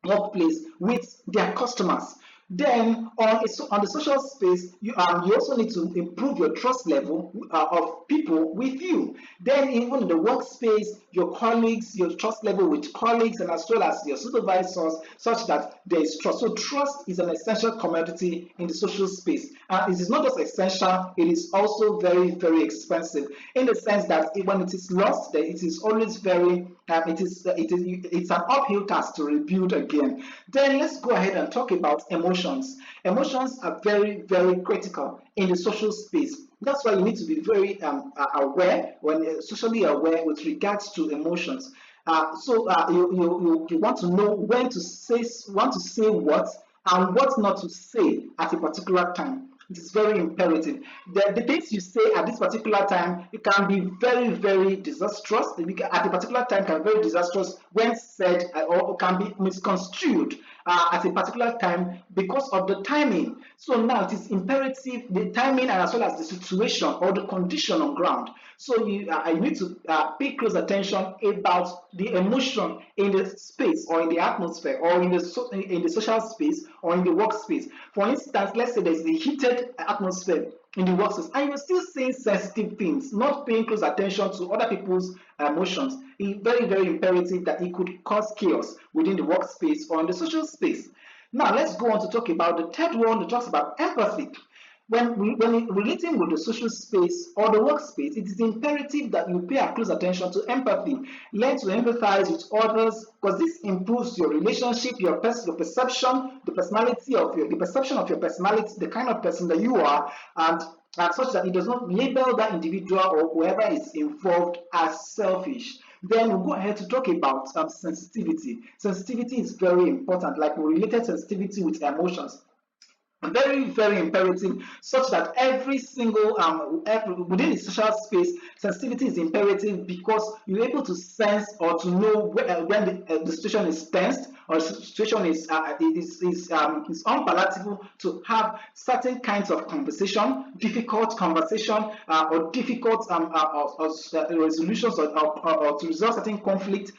workplace with their customers. Then on the social space, you also need to improve your trust level of people with you. Then even in the workspace, your colleagues, your trust level with colleagues, and as well as your supervisors, such that there is trust. So trust is an essential commodity in the social space, and it is not just essential; it is also very, very expensive. In the sense that when it is lost, then it is always very it's an uphill task to rebuild again. Then let's go ahead and talk about emotions. Emotions are very, very critical in the social space. That's why you need to be very aware, socially aware with regards to emotions. You want to know want to say what and what not to say at a particular time. It is very imperative. The things you say at this particular time, it can be very, very disastrous. At a particular time, can be very disastrous when said, or can be misconstrued at a particular time because of the timing. So now it is imperative, the timing and as well as the situation or the condition on ground. So you need to pay close attention about the emotion in the space or in the atmosphere or in the social space or in the workspace. For instance, let's say there's a heated atmosphere in the workspace and you're still saying sensitive things, not paying close attention to other people's emotions. It's very, very imperative that it could cause chaos within the workspace or in the social space. Now let's go on to talk about the third one that talks about empathy. When relating with the social space or the workspace, it is imperative that you pay close attention to empathy. Learn to empathize with others because this improves your relationship, your perception, the perception of your personality, the kind of person that you are, and such that it does not label that individual or whoever is involved as selfish. Then we'll go ahead to talk about sensitivity. Sensitivity is very important, like we related sensitivity with emotions. Very, very imperative, such that within the social space, sensitivity is imperative because you're able to sense or to know when the situation is tensed or the situation is unpalatable to have certain kinds of conversation, difficult conversation, or difficult resolutions or to resolve certain conflict.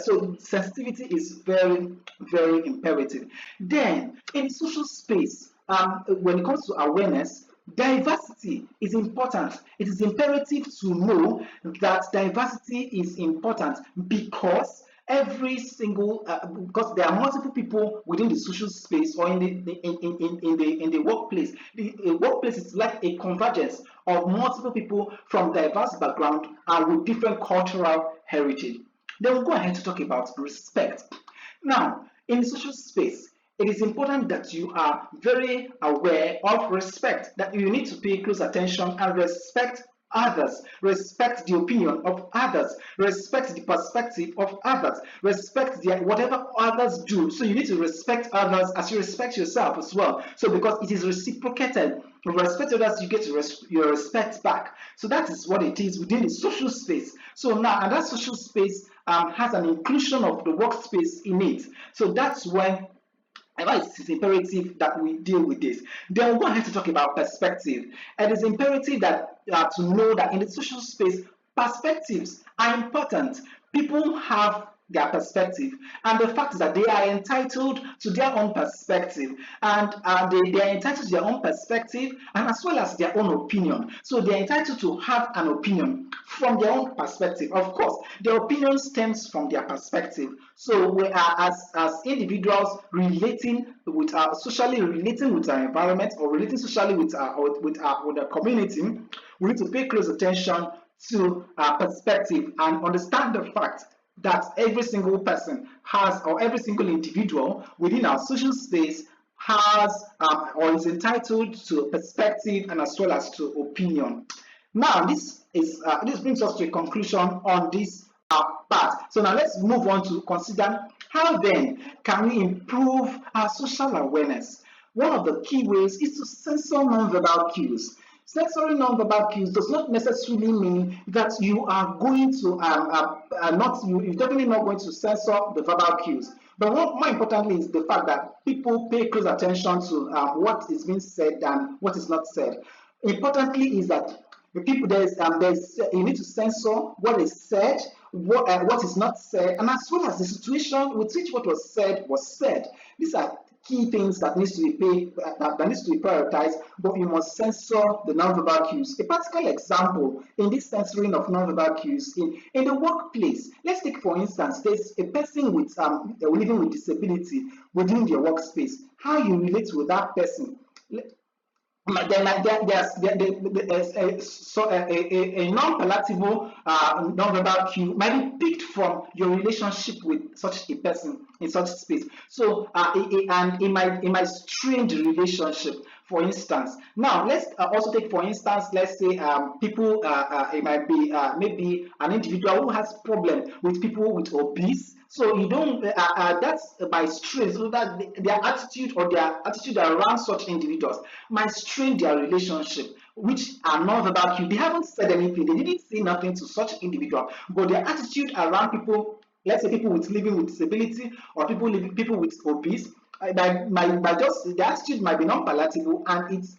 So sensitivity is very, very imperative. Then in social space, when it comes to awareness, diversity is important. It is imperative to know that diversity is important because because there are multiple people within the social space or in the workplace. The workplace is like a convergence of multiple people from diverse background and with different cultural heritage. Then we'll go ahead to talk about respect. Now, in the social space, it is important that you are very aware of respect, that you need to pay close attention and respect others, respect the opinion of others, respect the perspective of others, respect whatever others do. So you need to respect others as you respect yourself as well. So because it is reciprocated, you respect others, you get your respect back. So that is what it is within the social space. So now, and that social space has an inclusion of the workspace in it. So that's when it is imperative that we deal with this. Then we'll go ahead to talk about perspective. It is imperative that to know that in the social space, perspectives are important. People have their perspective, and the fact is that they are entitled to their own perspective, and they are entitled to their own perspective and as well as their own opinion. So they are entitled to have an opinion from their own perspective. Of course, their opinion stems from their perspective. So we are as individuals relating with socially relating with our environment or relating socially with our community, we need to pay close attention to perspective and understand the fact that every single person has, or every single individual within our social space has or is entitled to perspective and as well as to opinion. Now, this brings us to a conclusion on this part. So now let's move on to consider how then can we improve our social awareness. One of the key ways is to censor nonverbal cues. Censoring nonverbal cues does not necessarily mean that you are going to you're definitely not going to censor the verbal cues. But more importantly is the fact that people pay close attention to what is being said and what is not said. Importantly is that the people there's you need to censor what is said, what is not said, and as well as the situation with which what was said was said. These are key things that needs to be that needs to be prioritized, but you must censor the nonverbal cues. A practical example in this censoring of nonverbal cues in the workplace. Let's take for instance, there's a person with living with disability within their workspace. How you relate with that person, there's a non-palatable non-verbal cue might be picked from your relationship with such a person in such space. So and it might strain the relationship. For instance, now let's also take for instance, let's say people it might be maybe an individual who has problem with people with obese. So you don't that's by strain, so that their attitude or their attitude around such individuals might strain their relationship, which are non-verbal cue. They haven't said anything, they didn't say nothing to such individual, but their attitude around people, let's say people with living with disability or people with obese, by just the attitude might be non-palatable, and it's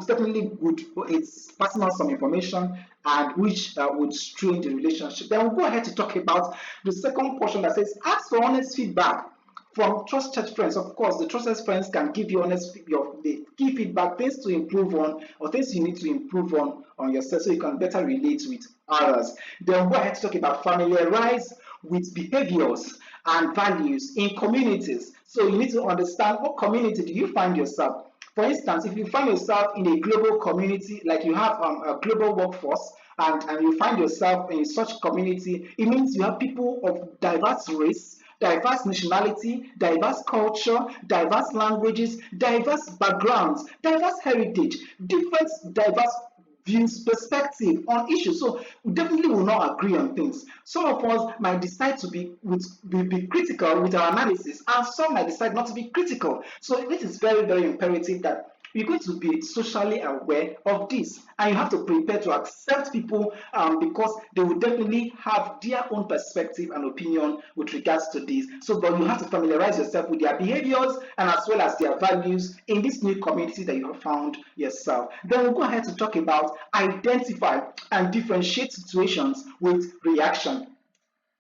definitely good. It's passing on some information and which would strain the relationship. Then we'll go ahead to talk about the second portion that says ask for honest feedback from trusted friends. Of course, the trusted friends can give you the key feedback, things to improve on, or things you need to improve on yourself, so you can better relate with others. Then we'll go ahead to talk about familiarize with behaviors and values in communities. So you need to understand what community do you find yourself. For instance, if you find yourself in a global community, like you have a global workforce, and you find yourself in such community, it means you have people of diverse race, diverse nationality, diverse culture, diverse languages, diverse backgrounds, diverse heritage, different diverse views, perspective on issues. So we definitely will not agree on things. Some of us might decide to be critical with our analysis, and some might decide not to be critical. So it is very, very imperative that you're going to be socially aware of this, and you have to prepare to accept people because they will definitely have their own perspective and opinion with regards to this. So, but you have to familiarize yourself with their behaviors and as well as their values in this new community that you have found yourself. Then we'll go ahead to talk about identify and differentiate situations with reaction.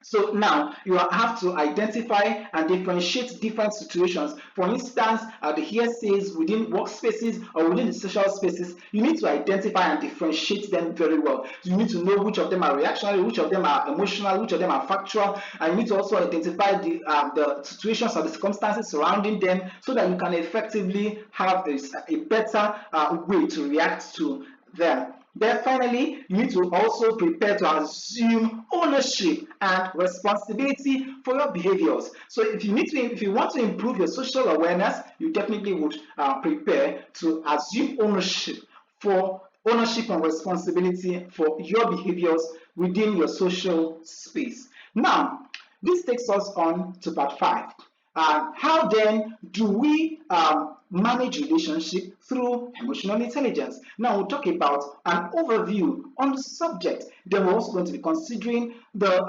So now you have to identify and differentiate different situations. For instance, the hearsays within workspaces or within the social spaces, you need to identify and differentiate them very well. You need to know which of them are reactionary, which of them are emotional, which of them are factual, and you need to also identify the situations or the circumstances surrounding them, so that you can effectively have a better way to react to them. Then finally, you need to also prepare to assume ownership and responsibility for your behaviors. So if you want to improve your social awareness, you definitely would prepare to assume ownership and responsibility for your behaviors within your social space. Now, this takes us on to part 5. How then do we manage relationship through emotional intelligence? Now we'll talk about an overview on the subject. Then we're also going to be considering the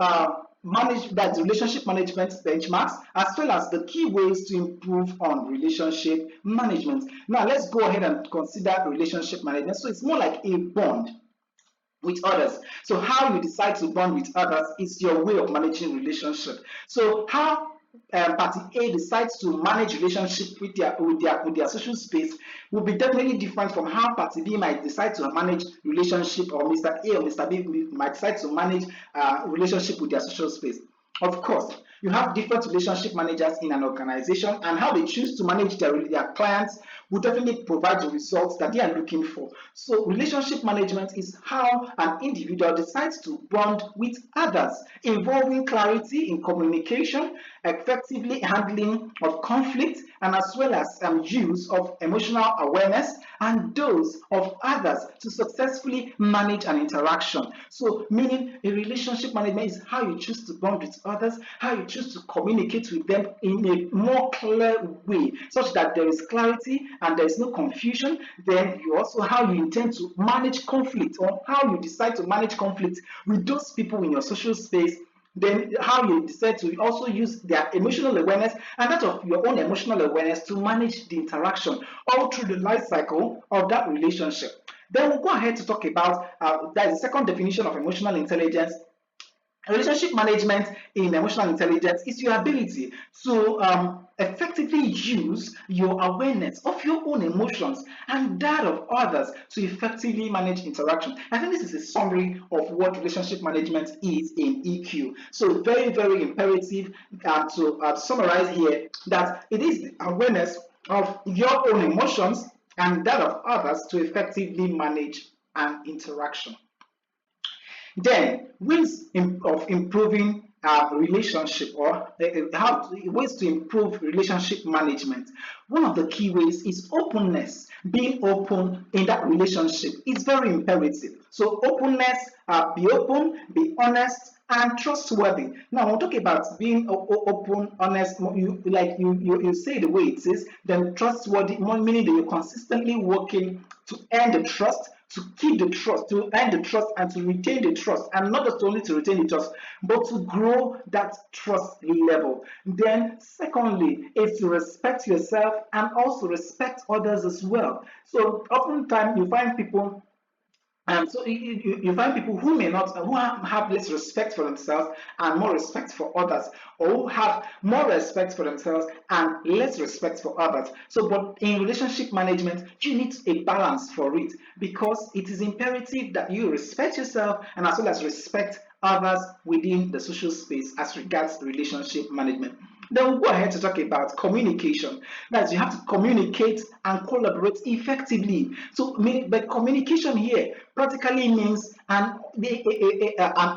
relationship management benchmarks, as well as the key ways to improve on relationship management. Now let's go ahead and consider relationship management. So it's more like a bond with others. So how you decide to bond with others is your way of managing relationship. So how party A decides to manage relationship with their social space will be definitely different from how party B might decide to manage relationship, or Mr. A or Mr. B might decide to manage relationship with their social space. Of course, you have different relationship managers in an organization, and how they choose to manage their clients will definitely provide the results that they are looking for. So relationship management is how an individual decides to bond with others, involving clarity in communication, effectively handling of conflict, and as well as use of emotional awareness and those of others to successfully manage an interaction. So, meaning a relationship management is how you choose to bond with others, how you choose to communicate with them in a more clear way, such that there is clarity and there is no confusion. Then you also how you intend to manage conflict, or how you decide to manage conflict with those people in your social space. Then how you decide to also use their emotional awareness and that of your own emotional awareness to manage the interaction all through the life cycle of that relationship. Then we'll go ahead to talk about that is the second definition of emotional intelligence. Relationship management in emotional intelligence is your ability to effectively use your awareness of your own emotions and that of others to effectively manage interaction. I think this is a summary of what relationship management is in EQ. So very, very imperative to summarize here that it is the awareness of your own emotions and that of others to effectively manage an interaction. Then, of improving relationship, or ways to improve relationship management. One of the key ways is openness. Being open in that relationship is very imperative. So, openness, be open, be honest, and trustworthy. Now, we'll talk about being open, honest. You say the way it is, then trustworthy, meaning that you're consistently working to earn the trust, to keep the trust, to earn the trust, and to retain the trust, and not just only to retain the trust, but to grow that trust level. Then, secondly, is to respect yourself and also respect others as well. So, oftentimes you find people so you find people who may not, who have less respect for themselves and more respect for others, or who have more respect for themselves and less respect for others. So, but in relationship management, you need a balance for it, because it is imperative that you respect yourself and as well as respect others within the social space as regards relationship management. Then we'll go ahead to talk about communication. That's you have to communicate and collaborate effectively. So, but communication here practically means an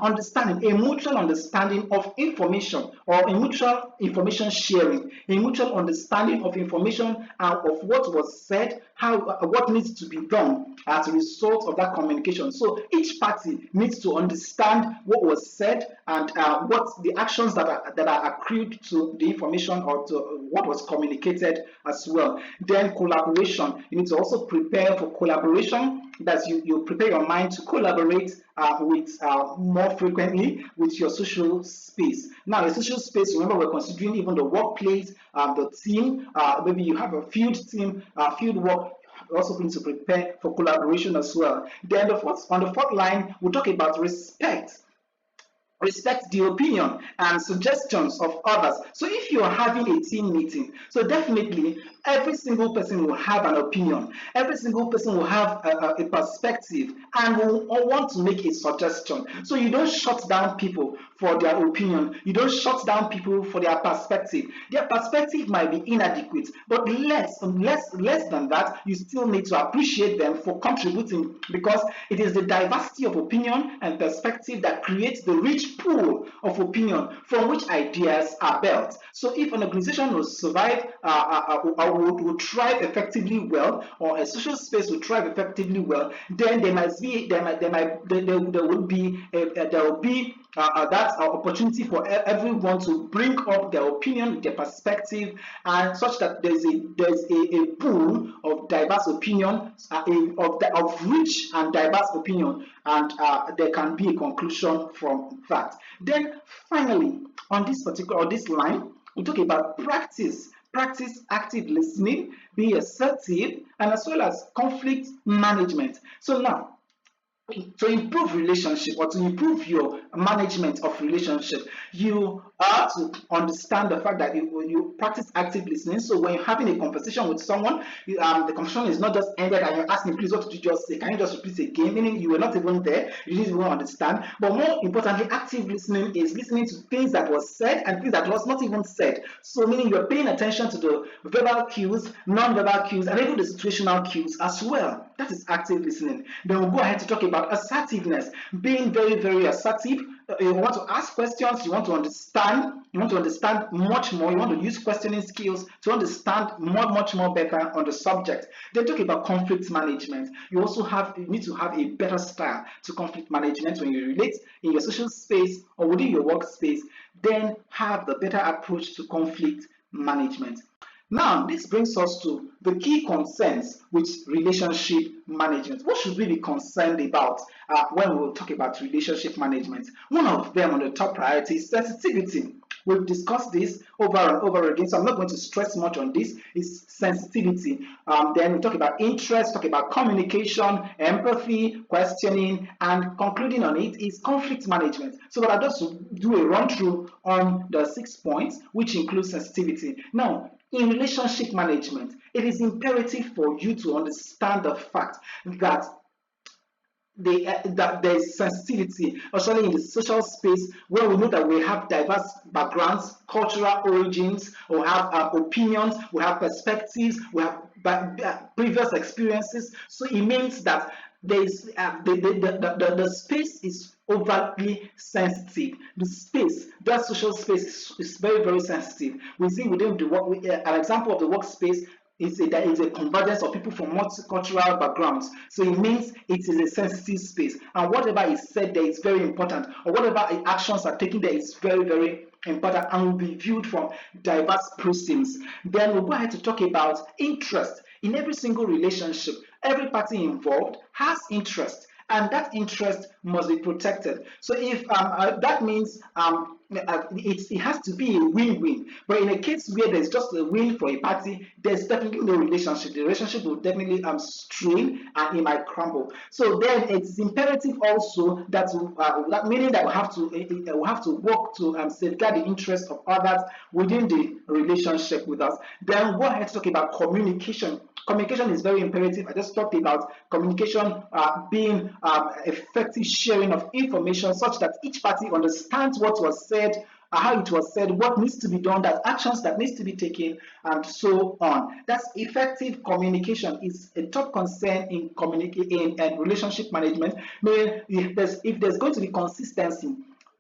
understanding, a mutual understanding of information, or a mutual information sharing, a mutual understanding of information of what was said, how what needs to be done as a result of that communication. So each party needs to understand what was said and what the actions that are accrued to the information or to what was communicated as well. Then collaboration. You need to also prepare for collaboration. That you prepare your mind to collaborate with more frequently with your social space. Now, a social space, remember, we're considering even the workplace, the team, maybe you have a field team, field work. You're also going to prepare for collaboration as well. Then on the fourth line, we'll talk about respect. Respect the opinion and suggestions of others. So if you are having a team meeting, so definitely every single person will have an opinion, every single person will have a perspective and will want to make a suggestion. So you don't shut down people for their opinion, you don't shut down people for their perspective. Their perspective might be inadequate, but less than that, you still need to appreciate them for contributing, because it is the diversity of opinion and perspective that creates the rich pool of opinion from which ideas are built. So if an organization will survive or will thrive effectively well, or a social space will thrive effectively well, then there will be that opportunity for everyone to bring up their opinion, their perspective, and such that there's a pool of diverse opinion, of rich and diverse opinion, and there can be a conclusion from that. Then finally, on this line, we talk about practice active listening, be assertive, and as well as conflict management. So now, to improve relationship, or to improve your management of relationship, you have to understand the fact that you practice active listening. So when you're having a conversation with someone, the conversation is not just ended and you're asking, please, what did you just say? Can you just repeat again? Meaning you were not even there, you didn't even understand. But more importantly, active listening is listening to things that was said and things that was not even said. So meaning you're paying attention to the verbal cues, non-verbal cues, and even the situational cues as well. That is active listening. Then we'll go ahead to talk about assertiveness, being very, very assertive, you want to ask questions, you want to understand, much more, you want to use questioning skills to understand much more better on the subject. Then talk about conflict management. You need to have a better style to conflict management when you relate in your social space or within your workspace. Then have the better approach to conflict management. Now, this brings us to the key concerns with relationship management. What should we be concerned about when we talk about relationship management? One of them on the top priority is sensitivity. We've discussed this over and over again, so I'm not going to stress much on this. It's sensitivity. Then we talk about interest, talk about communication, empathy, questioning, and concluding on it is conflict management. So I'll just do a run through on the 6 points, which includes sensitivity. Now, in relationship management, it is imperative for you to understand the fact that that there is sensitivity, especially in the social space where we know that we have diverse backgrounds, cultural origins, we have opinions, we have perspectives, we have previous experiences. So it means that there is the space is overly sensitive. The space, that social space, is very sensitive. We see within the work, an example of the workspace there is a convergence of people from multicultural backgrounds. So it means it is a sensitive space, and whatever is said there is very important, or whatever actions are taken there is very important and will be viewed from diverse prisms. Then we'll go ahead to talk about interest. In every single relationship, every party involved has interest, and that interest must be protected. So if that means it has to be a win-win. But in a case where there's just a win for a party, there's definitely no relationship. The relationship will definitely strain and it might crumble. So then it's imperative also that that meaning that we have to work to safeguard the interests of others within the relationship with us. Then go ahead to talk about communication. Communication is very imperative. I just talked about communication being effective sharing of information such that each party understands what was said, how it was said, what needs to be done, that actions that needs to be taken, and so on. That's effective communication is a top concern in relationship management. Meaning if there's going to be consistency,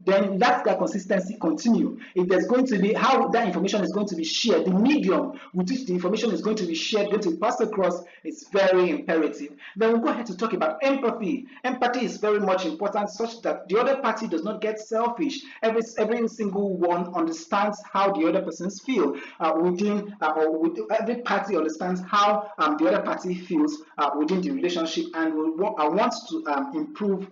then let that consistency continue. If there's going to be how that information is going to be shared, the medium with which the information is going to be shared, going to be passed across, is very imperative. Then we'll go ahead to talk about empathy. Empathy is very much important, such that the other party does not get selfish. Every single one understands how the other persons feel every party understands how the other party feels within the relationship, and wants to improve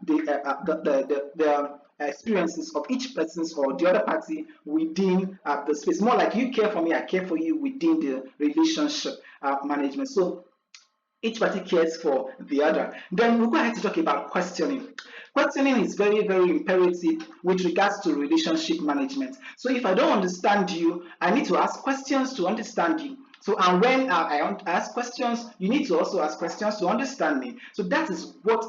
the experiences of each person's or the other party within the space. More like you care for me, I care for you within the relationship management. So each party cares for the other. Then we'll go ahead to talk about questioning. Questioning is very imperative with regards to relationship management. So if I don't understand you, I need to ask questions to understand you. So, and when I ask questions, you need to also ask questions to understand me. So that is what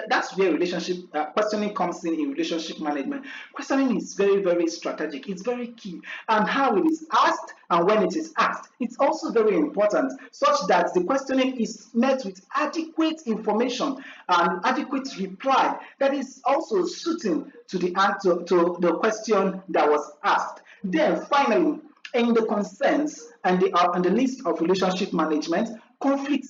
that's where relationship questioning comes in relationship management. Questioning is very strategic. It's very key, and how it is asked and when it is asked, it's also very important, such that the questioning is met with adequate information and adequate reply that is also suiting to the answer to the question that was asked. Then finally, in the concerns and the list of relationship management, conflict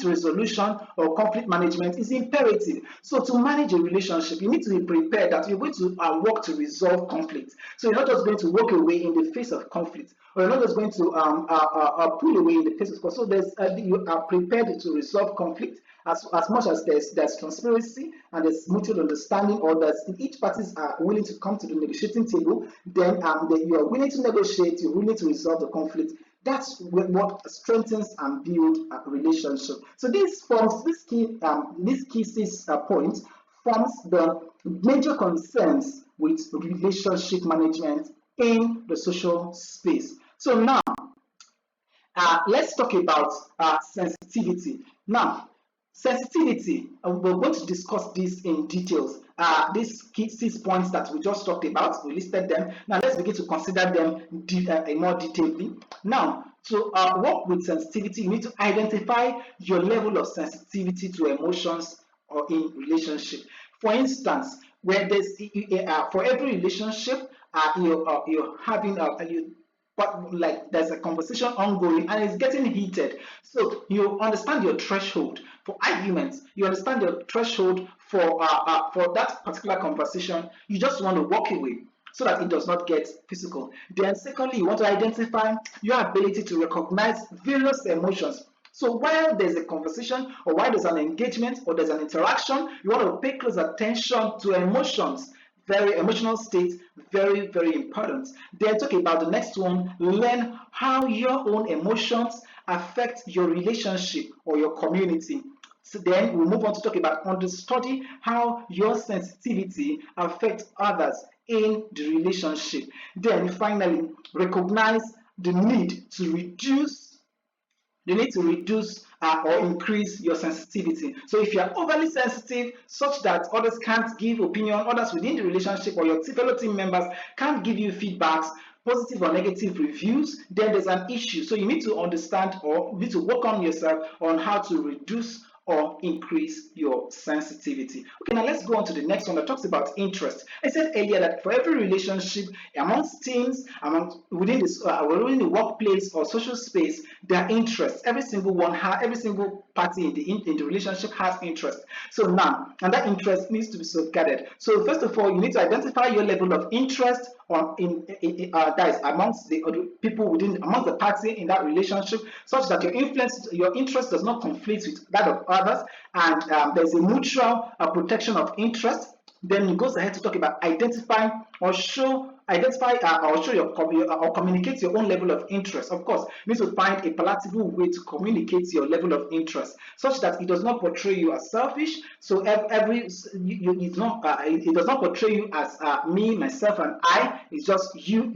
resolution or conflict management is imperative. So to manage a relationship, you need to be prepared that you're going to work to resolve conflict. So you're not just going to walk away in the face of conflict, or you're not just going to pull away in the face of conflict. So you are prepared to resolve conflict as much as there's transparency and there's mutual understanding, or that each parties are willing to come to the negotiating table, then you are willing to negotiate, you're willing to resolve the conflict. That's what strengthens and builds a relationship. So this key 6 points forms the major concerns with relationship management in the social space. So now, let's talk about sensitivity. Now, sensitivity, we're going to discuss this in details. These key 6 points that we just talked about, we listed them. Now let's begin to consider them more detailedly. Now, to work with sensitivity, you need to identify your level of sensitivity to emotions or in relationship. For instance, where for every relationship, you're having you but like there's a conversation ongoing and it's getting heated. So you understand your threshold for arguments. You understand your threshold for that particular conversation. You just want to walk away so that it does not get physical. Then, secondly, you want to identify your ability to recognize various emotions. So while there's a conversation or while there's an engagement or there's an interaction, you want to pay close attention to emotions. Very emotional state, very, very important. Then talk about the next one, learn how your own emotions affect your relationship or your community. So then we'll move on to talk about understudy how your sensitivity affects others in the relationship. Then finally, recognize the need to reduce or increase your sensitivity. So if you are overly sensitive such that others can't give opinion, others within the relationship or your fellow team members can't give you feedbacks, positive or negative reviews, then there's an issue. So you need to understand or need to work on yourself on how to reduce or increase your sensitivity. Okay, now let's go on to the next one that talks about interest. I said earlier that for every relationship amongst teams, within the workplace or social space, there are interests. Every single party in the relationship has interest. So now, and that interest needs to be safeguarded. So first of all, you need to identify your level of interest that is amongst the people amongst the party in that relationship, such that your interest does not conflict with that of others, and there's a mutual protection of interest. Then it goes ahead to talk about identify or show or communicate your own level of interest. Of course, you need to find a palatable way to communicate your level of interest, such that it does not portray you as selfish. So it does not portray you as me, myself, and I. It's just you.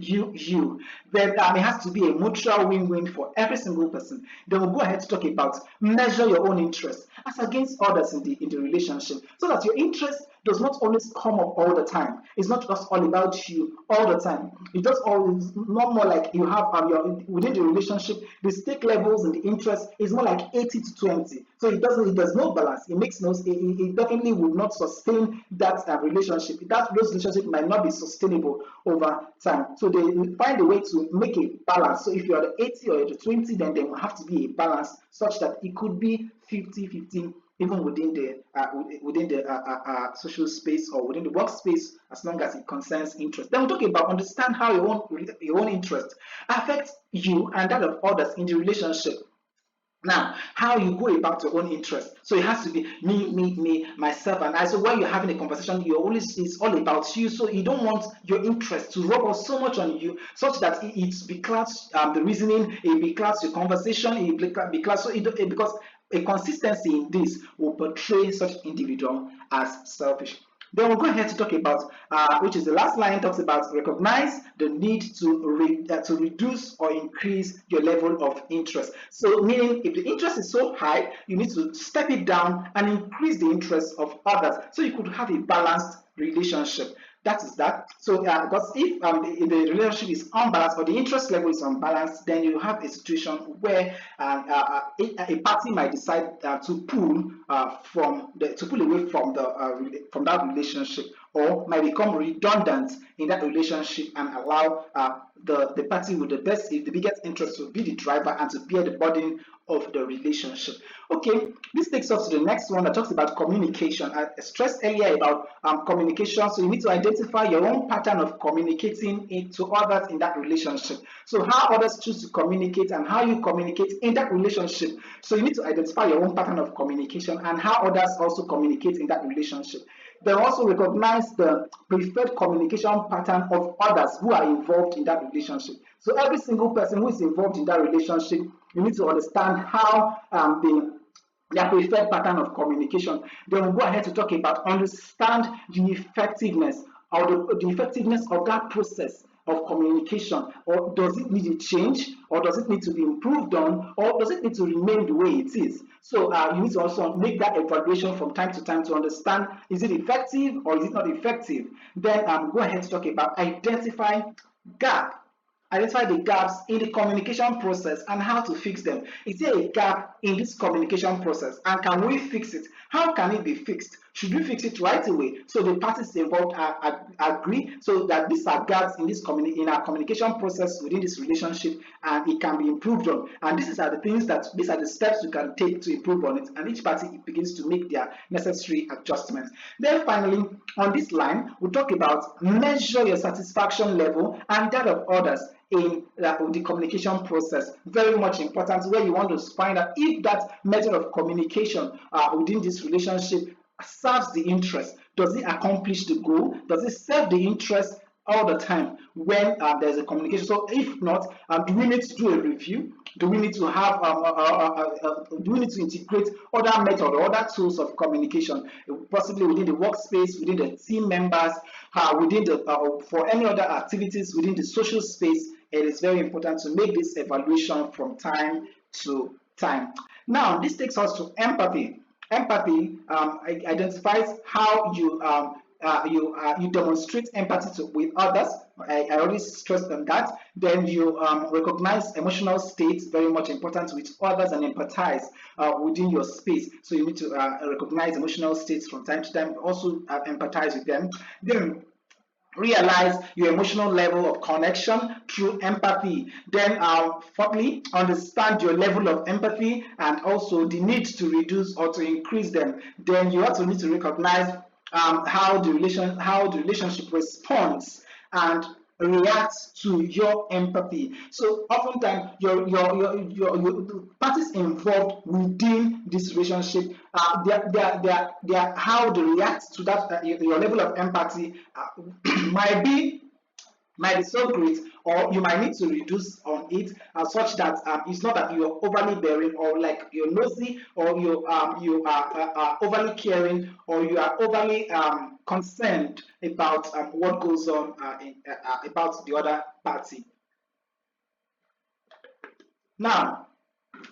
Then it has to be a mutual win-win for every single person. Then we'll go ahead to talk about measure your own interest as against others in the relationship, so that your interest does not always come up all the time. It's not just all about you all the time. It does always not more like you have within the relationship, the stake levels and the interest is more like 80 to 20. So there's no balance. It definitely will not sustain that relationship. Those relationships might not be sustainable over time. So they find a way to make a balance. So if you're the 80 or the 20, then there will have to be a balance such that it could be 50-50 even within the social space or within the workspace, as long as it concerns interest. Then we'll talk about understand how your own interest affects you and that of others in the relationship. Now, how you go about your own interest. So it has to be me, myself, and I. So when you're having a conversation, it's all about you. So you don't want your interest to rub off so much on you, such that it beclouds the reasoning, it beclouds your conversation, it beclouds because a consistency in this will portray such individual as selfish. Then we'll go ahead to talk about, which is the last line, talks about recognize the need to reduce or increase your level of interest. So meaning if the interest is so high, you need to step it down and increase the interest of others so you could have a balanced relationship. That is that. So because if the relationship is unbalanced or the interest level is unbalanced, then you have a situation where a party might decide to pull away from that relationship, or might become redundant in that relationship and allow the party with the biggest interest to be the driver and to bear the burden of the relationship. Okay, this takes us to the next one that talks about communication. I stressed earlier about communication, so you need to identify your own pattern of communicating to others in that relationship. So how others choose to communicate and how you communicate in that relationship. So you need to identify your own pattern of communication and how others also communicate in that relationship. Then also recognize the preferred communication pattern of others who are involved in that relationship. So every single person who is involved in that relationship, you need to understand how their preferred pattern of communication. Then we'll go ahead to talk about understand the effectiveness of that process of communication, or does it need a change, or does it need to be improved on, or does it need to remain the way it is? So you need to also make that evaluation from time to time to understand, is it effective or is it not effective? Then go ahead to talk about identify the gaps in the communication process and how to fix them. Is there a gap in this communication process and can we fix it? How can it be fixed Should we fix it right away so the parties involved agree so that these are gaps in in our communication process within this relationship, and it can be improved on. And these are the things that these are the steps you can take to improve on it, and each party begins to make their necessary adjustments. Then finally, on this line, we talk about measure your satisfaction level and that of others in the communication process. Very much important, where you want to find out if that method of communication within this relationship serves the interest. Does it accomplish the goal? Does it serve the interest all the time when there's a communication? So if not, do we need to do a review? Do we need to have do we need to integrate other methods or other tools of communication, possibly within the workspace, within the team members, within the for any other activities within the social space? It is very important to make this evaluation from time to time. Now, this takes us to empathy. Empathy identifies how you demonstrate empathy with others. I already stressed on that. Then you recognize emotional states, very much important, with others, and empathize within your space. So you need to recognize emotional states from time to time, also empathize with them. Then realize your emotional level of connection through empathy. Then fourthly, understand your level of empathy and also the need to reduce or to increase them. Then you also need to recognize how the relationship responds and reacts to your empathy. So oftentimes your parties involved within this relationship, how they react to that your level of empathy might be so great, or you might need to reduce on it such that it's not that you're overly bearing, or like you're nosy, or you are overly caring, or you are overly concerned about what goes on about the other party. Now,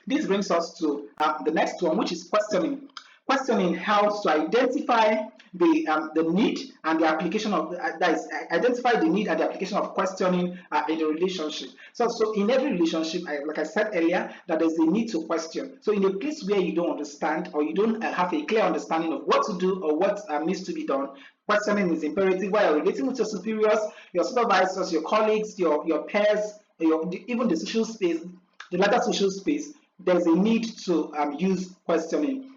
this brings us to the next one, which is questioning. Questioning helps to identify the need and the application of that is identify the need and the application of questioning in the relationship. So in every relationship, like I said earlier, that there's a need to question. So in a place where you don't understand or you don't have a clear understanding of what to do or what needs to be done, questioning is imperative. While you're relating with your superiors, your supervisors, your colleagues, your peers, even the social space, the latter social space, there's a need to use questioning.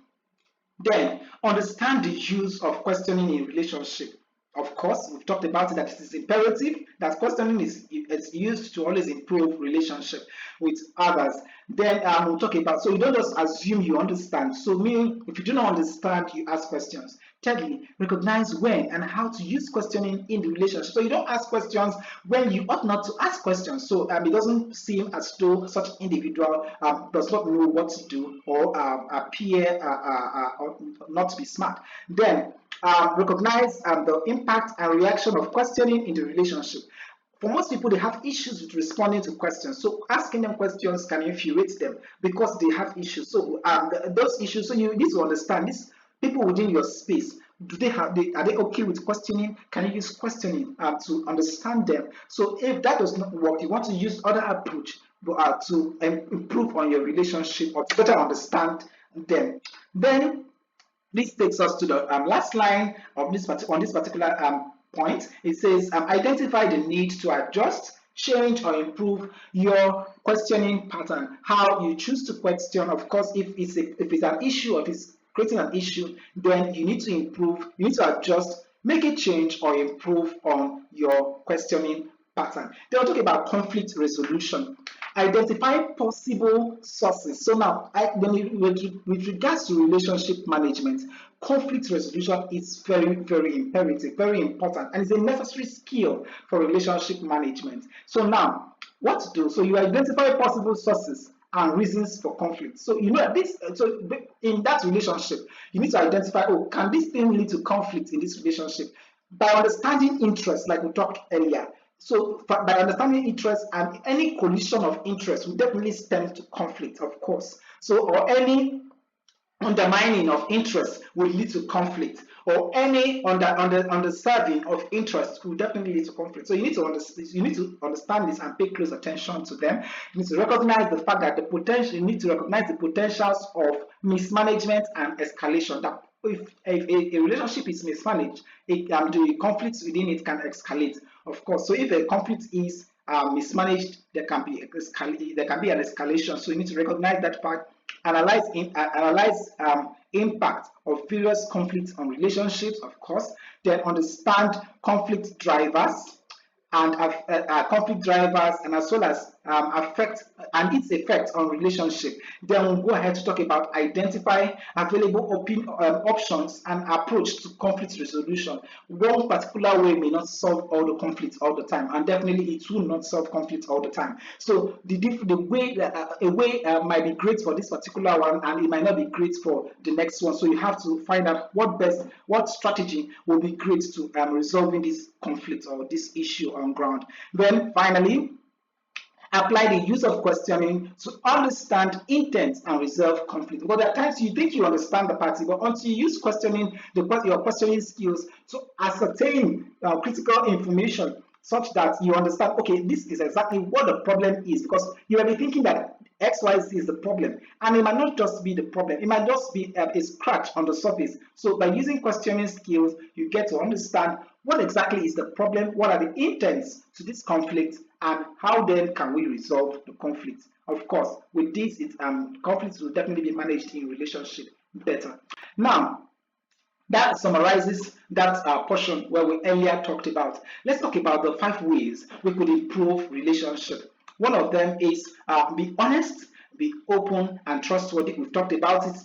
Then, understand the use of questioning in relationship. Of course, we've talked about it, that it is imperative that questioning is used to always improve relationship with others. Then we'll talk about, so you don't just assume you understand. So meaning, if you do not understand, you ask questions. Thirdly, recognize when and how to use questioning in the relationship. So you don't ask questions when you ought not to ask questions. So it doesn't seem as though such individual does not know what to do or appear or not to be smart. Then recognize the impact and reaction of questioning in the relationship. For most people, they have issues with responding to questions. So asking them questions can infuriate them because they have issues. So those issues, so you need to understand this. People within your space, are they okay with questioning? Can you use questioning to understand them? So if that does not work, you want to use other approach to improve on your relationship or to better understand them. Then this takes us to the last line of this particular point. It says identify the need to adjust, change, or improve your questioning pattern. How you choose to question, of course, if it's an issue, or if it's creating an issue, then you need to improve, you need to adjust, make a change, or improve on your questioning pattern. Then we'll talk about conflict resolution. Identify possible sources. So now, with regards to relationship management, conflict resolution is very, very imperative, very important, and it's a necessary skill for relationship management. So now, what to do? So you identify possible sources and reasons for conflict. So you know this. So in that relationship, you need to identify, oh, can this thing lead to conflict in this relationship? By understanding interest, like we talked earlier. So by understanding interest, and any collision of interest will definitely stem to conflict, of course. So, or any undermining of interest will lead to conflict, or any underserving of interest will definitely lead to conflict. So you need to understand this and pay close attention to them. You need to recognize the fact that you need to recognize the potentials of mismanagement and escalation that if a relationship is mismanaged, the conflicts within it can escalate, of course. So if a conflict is mismanaged, there can be an escalation. So you need to recognize that fact, analyze impact of various conflicts on relationships, of course. Then understand conflict drivers and conflict drivers, and as well as affect and its effect on relationship. Then we'll go ahead to talk about identify available options and approach to conflict resolution. One particular way may not solve all the conflicts all the time, and definitely it will not solve conflicts all the time. So the way a way might be great for this particular one, and it might not be great for the next one. So you have to find out what strategy will be great to resolving this conflict or this issue on ground. Then finally, apply the use of questioning to understand intent and resolve conflict. Because there are times you think you understand the party, but until you use questioning, your questioning skills to ascertain critical information such that you understand, okay, this is exactly what the problem is, because you may be thinking that XYZ is the problem, and it might not just be the problem, it might just be a scratch on the surface. So by using questioning skills, you get to understand what exactly is the problem, what are the intents to this conflict, and how then can we resolve the conflict. Of course, with this, conflicts will definitely be managed in relationship better. Now, that summarizes that portion where we earlier talked about. Let's talk about the 5 ways we could improve relationship. One of them is be honest, be open and trustworthy. We've talked about it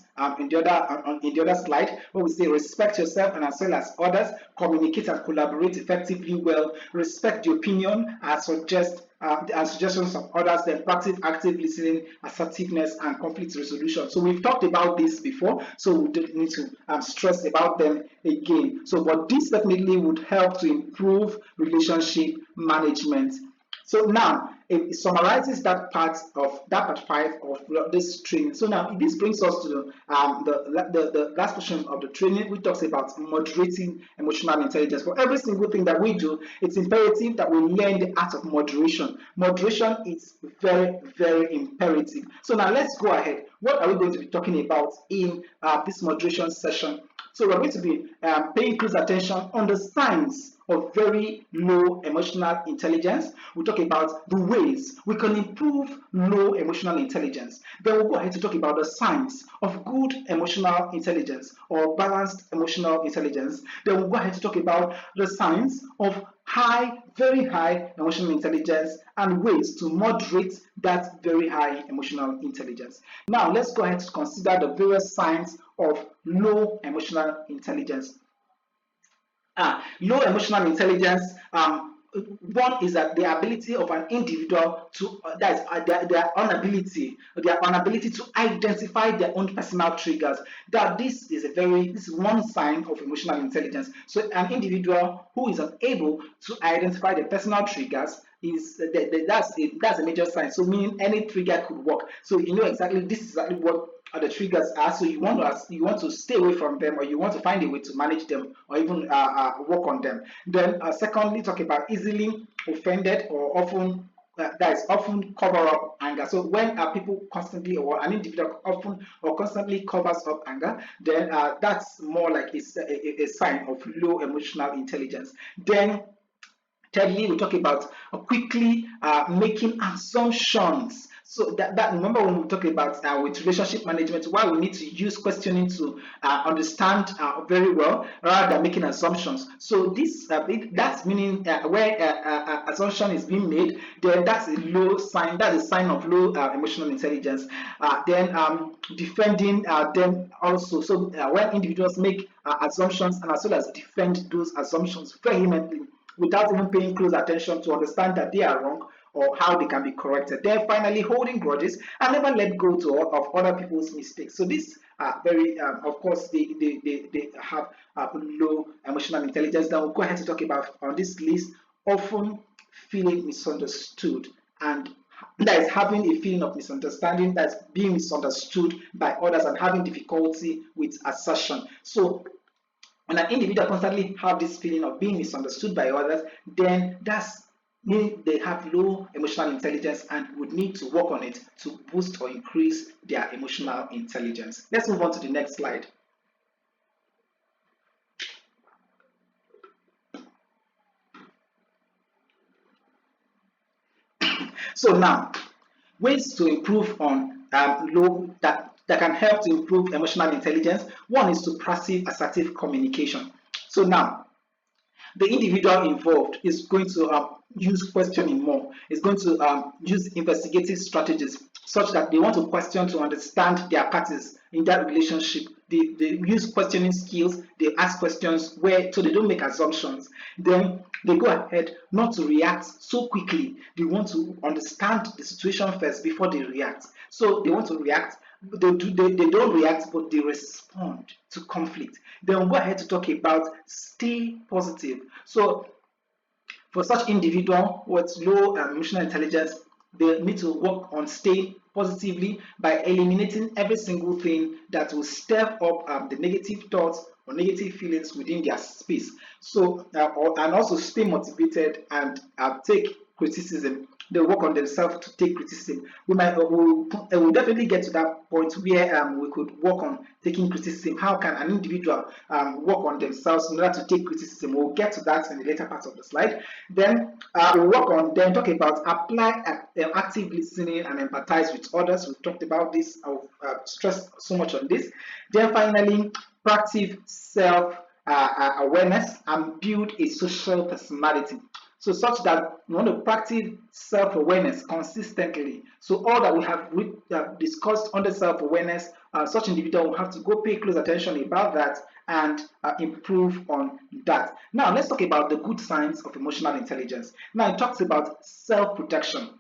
in the other slide, where we say respect yourself and as well as others, communicate and collaborate effectively well, respect the opinion and suggestions of others, then practice active listening, assertiveness, and conflict resolution. So we've talked about this before, so we don't need to stress about them again. So, but this definitely would help to improve relationship management. So now it summarizes that part 5 of this training. So now this brings us to the last portion of the training, which talks about moderating emotional intelligence. For every single thing that we do, it's imperative that we learn the art of moderation. Moderation is very, very imperative. So now let's go ahead. What are we going to be talking about in this moderation session? So we're going to be paying close attention on the signs of very low emotional intelligence. We'll talk about the ways we can improve low emotional intelligence. Then we'll go ahead to talk about the signs of good emotional intelligence or balanced emotional intelligence. Then we'll go ahead to talk about the signs of high, very high emotional intelligence and ways to moderate that very high emotional intelligence. Now, let's go ahead to consider the various signs of low emotional intelligence. Low emotional intelligence, one is that the ability of an individual to their inability to identify their own personal triggers. That this is one sign of emotional intelligence. So an individual who is unable to identify the personal triggers that's a major sign. So meaning any trigger could work. So you know exactly this is exactly what the triggers are. So you want to stay away from them, or you want to find a way to manage them, or even work on them. Then secondly, talk about easily offended or often that is often cover up anger. So when people constantly, or an individual often or constantly covers up anger, then that's more like a sign of low emotional intelligence. Then thirdly, we talk about quickly making assumptions. So that remember when we talk about with relationship management, why we need to use questioning to understand very well rather than making assumptions. So this that's meaning where assumption is being made, then that's a low sign. That's a sign of low emotional intelligence. Then defending them also. So when individuals make assumptions and as well as defend those assumptions vehemently, without even paying close attention to understand that they are wrong or how they can be corrected. Then finally, holding grudges and never let go of other people's mistakes. So this very, of course, they have low emotional intelligence. Now we'll go ahead to talk about on this list, often feeling misunderstood, and that is having a feeling of misunderstanding, that's being misunderstood by others and having difficulty with assertion. So when an individual constantly have this feeling of being misunderstood by others, then that's mean they have low emotional intelligence and would need to work on it to boost or increase their emotional intelligence. Let's move on to the next slide. So now, ways to improve on low that can help to improve emotional intelligence. One is to passive assertive communication. So now, the individual involved is going to use questioning more. Is going to use investigative strategies such that they want to question to understand their parties in that relationship. They use questioning skills. They ask questions where so they don't make assumptions. Then they go ahead not to react so quickly. They want to understand the situation first before they react. So they want to react. They don't react, but they respond to conflict. Then we'll go ahead to talk about stay positive. So for such individual with low emotional intelligence, they need to work on staying positively by eliminating every single thing that will stir up the negative thoughts or negative feelings within their space. So and also stay motivated and take criticism. They work on themselves to take criticism. We'll definitely get to that point where we could work on taking criticism. How can an individual work on themselves in order to take criticism? We'll get to that in the later part of the slide. Then we'll work on, then talk about apply active listening and empathize with others. We've talked about this. I'll stress so much on this. Then finally, practice self awareness and build a social personality. So such that you want to practice self-awareness consistently. So all that we have discussed under self-awareness, such individual will have to go pay close attention about that and improve on that. Now let's talk about the good signs of emotional intelligence. Now it talks about self-protection.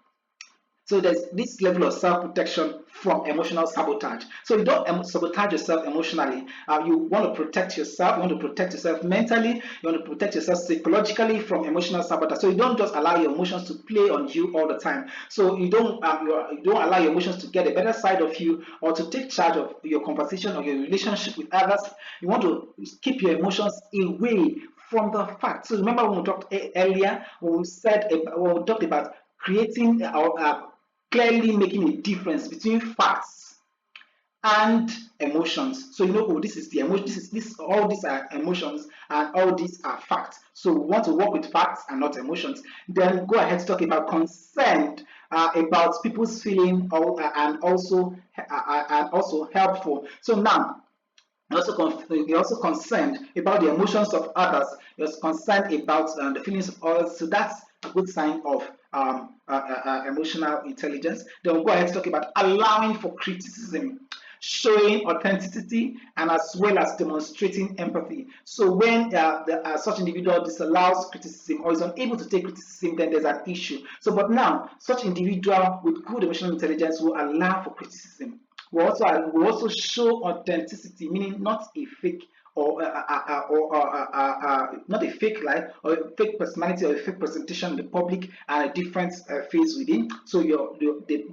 So there's this level of self-protection from emotional sabotage. So you don't sabotage yourself emotionally. You want to protect yourself. You want to protect yourself mentally. You want to protect yourself psychologically from emotional sabotage. So you don't just allow your emotions to play on you all the time. So you don't allow your emotions to get a better side of you or to take charge of your conversation or your relationship with others. You want to keep your emotions away from the fact. So remember when we talked earlier, when we talked about creating clearly making a difference between facts and emotions. So you know, oh, this is the emotion, this all these are emotions and all these are facts. So we want to work with facts and not emotions. Then go ahead to talk about concern about people's feeling and also helpful. So now you're also concerned about the emotions of others. You're concerned about the feelings of others. So that's a good sign of emotional intelligence. Then we'll go ahead to talk about allowing for criticism, showing authenticity, and as well as demonstrating empathy. So when such individual disallows criticism or is unable to take criticism, then there's an issue. So but now such individual with good emotional intelligence will allow for criticism. We also show authenticity, meaning not a fake or not a fake life or a fake personality or a fake presentation in the public and a different phase within. So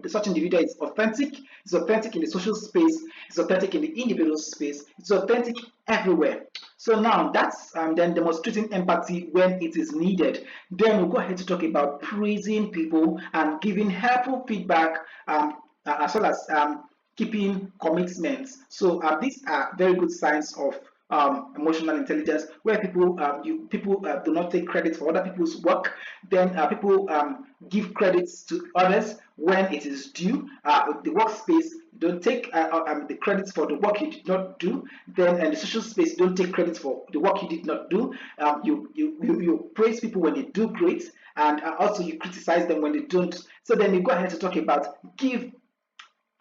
such individual is authentic. It's authentic in the social space. It's authentic in the individual space. It's authentic everywhere. So now that's then demonstrating empathy when it is needed. Then we'll go ahead to talk about praising people and giving helpful feedback as well as keeping commitments. So these are very good signs of emotional intelligence, where people do not take credit for other people's work. Then people give credits to others when it is due. The workspace, don't take the credits for the work you did not do. Then in the social space, don't take credits for the work you did not do. You praise people when they do great, and also you criticize them when they don't. So then you go ahead to talk about give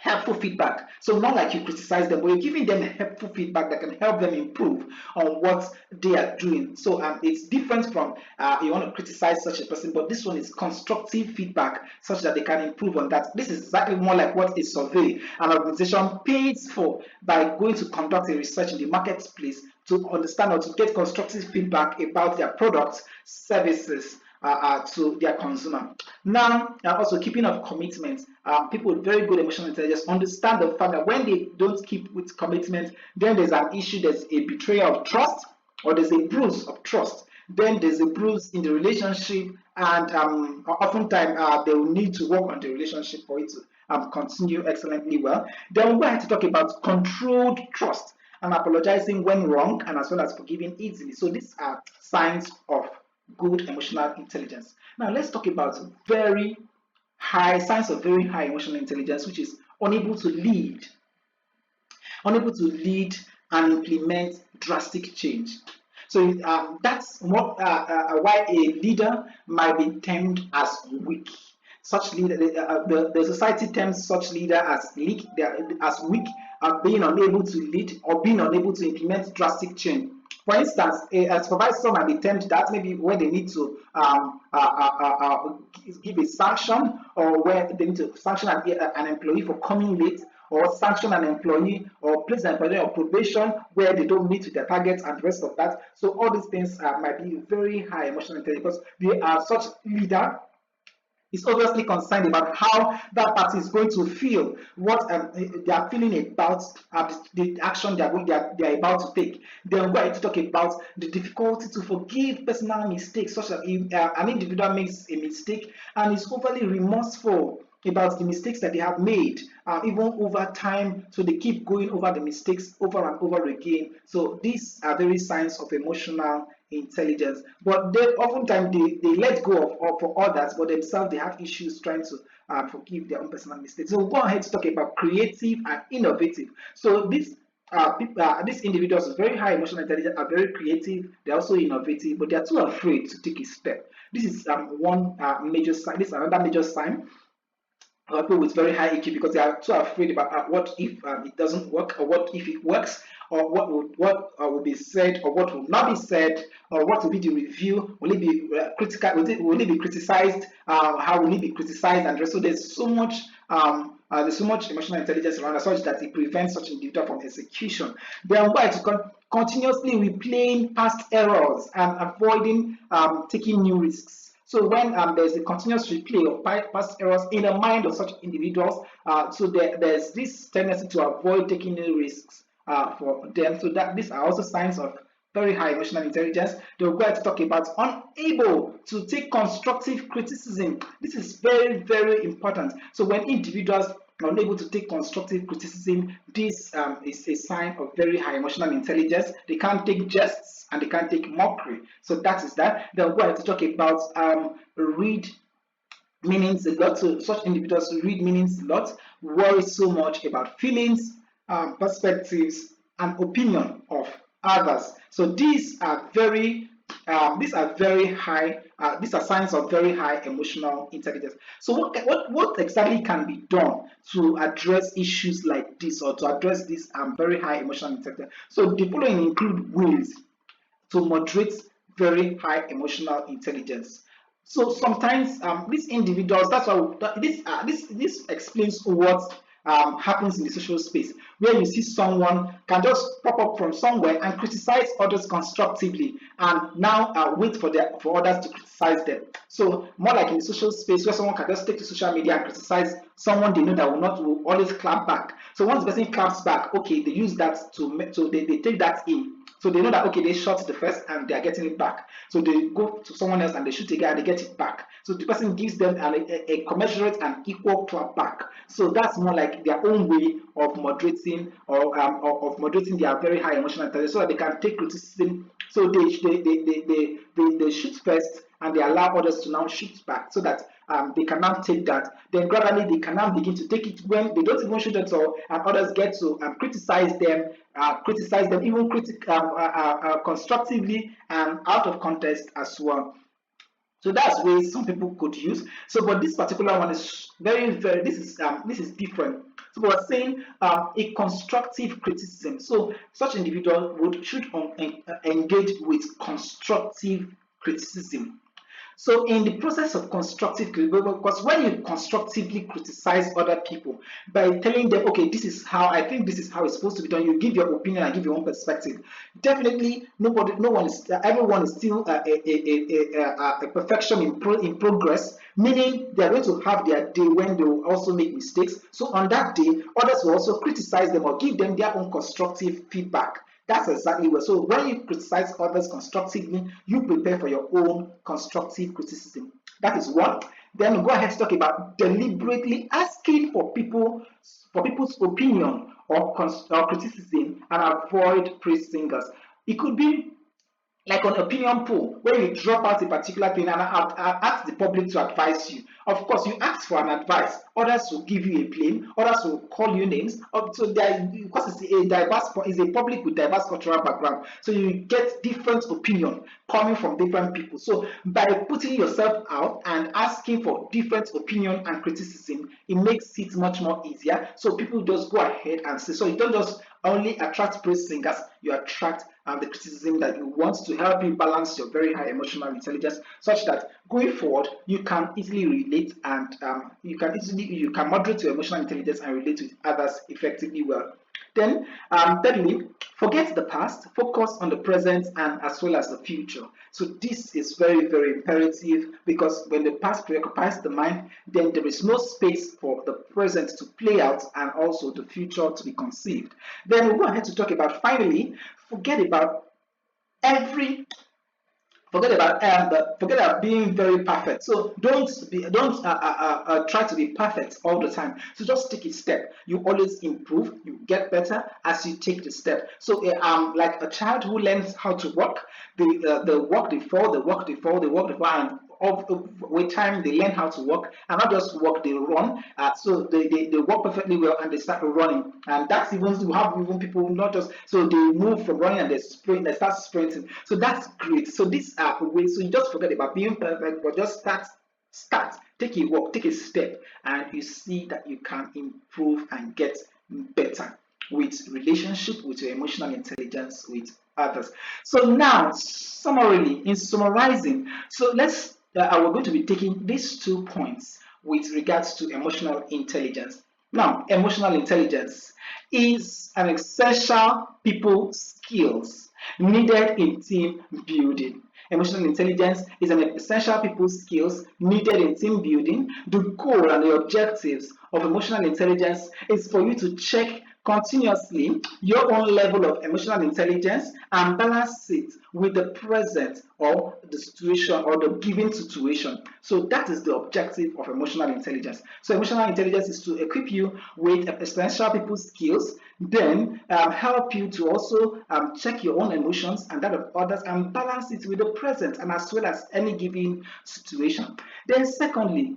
helpful feedback. So not like you criticize them, but you're giving them helpful feedback that can help them improve on what they are doing. So it's different from you want to criticize such a person, but this one is constructive feedback such that they can improve on that. This is exactly more like what a survey an organization pays for by going to conduct a research in the marketplace to understand or to get constructive feedback about their products, services, to their consumer. Now, also keeping of commitment. People with very good emotional intelligence understand the fact that when they don't keep with commitment, then there's an issue, there's a betrayal of trust, or there's a bruise of trust. Then there's a bruise in the relationship, and oftentimes they will need to work on the relationship for it to continue excellently well. Then we're going to talk about controlled trust and apologizing when wrong, and as well as forgiving easily. So these are signs of good emotional intelligence. Now let's talk about very high signs of very high emotional intelligence, which is unable to lead and implement drastic change. So that's what why a leader might be termed as weak. Such leader, the society terms such leader as weak, being unable to lead or being unable to implement drastic change. For instance, a supervisor might be termed that maybe where they need to give a sanction, or where they need to sanction an employee for coming late, or sanction an employee, or place an employee on probation where they don't meet with their targets and the rest of that. So all these things might be very high emotional intelligence, because they are such leader is obviously concerned about how that party is going to feel, what they are feeling about the action they are about to take. Then we're going to talk about the difficulty to forgive personal mistakes, such that if an individual makes a mistake and is overly remorseful about the mistakes that they have made, even over time, so they keep going over the mistakes over and over again. So these are very signs of emotional intelligence, but they oftentimes they let go of for others, but themselves they have issues trying to forgive their own personal mistakes. So we'll go ahead to talk about creative and innovative. So these individuals with very high emotional intelligence are very creative. They're also innovative, but they're too afraid to take a step. This is one major sign. This is another major sign people with very high EQ, because they are too afraid about what if it doesn't work, or what if it works, or what will be said, or what will not be said, or what will be the review. Will it be critical? Will it be criticized? How will it be criticized? And so there's so much emotional intelligence around as such that it prevents such individual from execution. They are why to continuously replaying past errors and avoiding taking new risks. So when there's a continuous replay of past errors in the mind of such individuals, so there's this tendency to avoid taking new risks for them. So that these are also signs of very high emotional intelligence. They'll go to talk about unable to take constructive criticism. This is very, very important. So when individuals are unable to take constructive criticism, this is a sign of very high emotional intelligence. They can't take jests and they can't take mockery. So that is that. They'll go to talk about read meanings a lot. So such individuals read meanings a lot, worry so much about feelings, perspectives, and opinion of others. So these are very high. These are signs of very high emotional intelligence. So what exactly can be done to address issues like this, or to address this very high emotional intelligence? So the following include ways to moderate very high emotional intelligence. So sometimes these individuals, that's why this explains what happens in the social space, where you see someone can just pop up from somewhere and criticize others constructively, and now wait for others to criticize them. So more like in the social space, where someone can just take to social media and criticize someone they know that will always clap back. So once the person claps back, okay, they use that they take that in. So they know that okay, they shot the first and they are getting it back. So they go to someone else and they shoot again and they get it back. So the person gives them a commensurate and equal clap back. So that's more like their own way of moderating, or of moderating their very high emotional intelligence, so that they can take criticism. So they shoot first and they allow others to now shoot back, so that they can now take that. Then gradually they can now begin to take it when they don't even shoot at all, and others get to criticize them even constructively and out of context as well. So that's ways some people could use. So, but this particular one is very. This is different. So we're saying a constructive criticism. So such individual should engage with constructive criticism. So in the process of constructive criticism, because when you constructively criticize other people by telling them, okay, this is how I think this is how it's supposed to be done, you give your opinion and give your own perspective. Definitely, everyone is still a perfection in progress. Meaning they are going to have their day when they will also make mistakes. So on that day, others will also criticize them or give them their own constructive feedback. That's exactly what. So when you criticize others constructively, you prepare for your own constructive criticism. That is one. Then we'll go ahead to talk about deliberately asking for people's opinion or criticism, and avoid praise singers. It could be like an opinion poll where you drop out a particular thing and ask the public to advise you Of course, you ask for an advice. Others will give you a blame. Others will call you names. So there, because it's a diverse, it's a public with diverse cultural background. So you get different opinion coming from different people. So by putting yourself out and asking for different opinion and criticism, it makes it much more easier. So people just go ahead and say. So you don't just only attract praise singers, you attract the criticism that you want to help you balance your very high emotional intelligence, such that going forward you can easily relate and you can moderate your emotional intelligence and relate with others effectively well. Then, thirdly, forget the past, focus on the present and as well as the future. So this is very, very imperative, because when the past preoccupies the mind, then there is no space for the present to play out and also the future to be conceived. Then we'll go ahead to talk about, finally, forget about every forget about being very perfect. So don't try to be perfect all the time. So just take a step. You always improve, you get better as you take the step. So like a child who learns how to walk, they walk, they fall, they walk, they fall, they walk, they fall, and with time they learn how to walk, and not just walk, they run. So they walk perfectly well and they start running, and that's even, you have even people not just, so they move from running and they sprint, they start sprinting. So that's great. So these are ways. So you just forget about being perfect, but just start, take a walk, take a step, and you see that you can improve and get better with relationship, with your emotional intelligence, with others. So now, summarily, in summarizing, so we're going to be taking these 2 points with regards to emotional intelligence. Now, emotional intelligence is an essential people skills needed in team building. Emotional intelligence is an essential people skills needed in team building. The goal and the objectives of emotional intelligence is for you to check continuously your own level of emotional intelligence and balance it with the present or the situation or the given situation. So that is the objective of emotional intelligence. So emotional intelligence is to equip you with essential people skills, then help you to also check your own emotions and that of others and balance it with the present and as well as any given situation. Then secondly,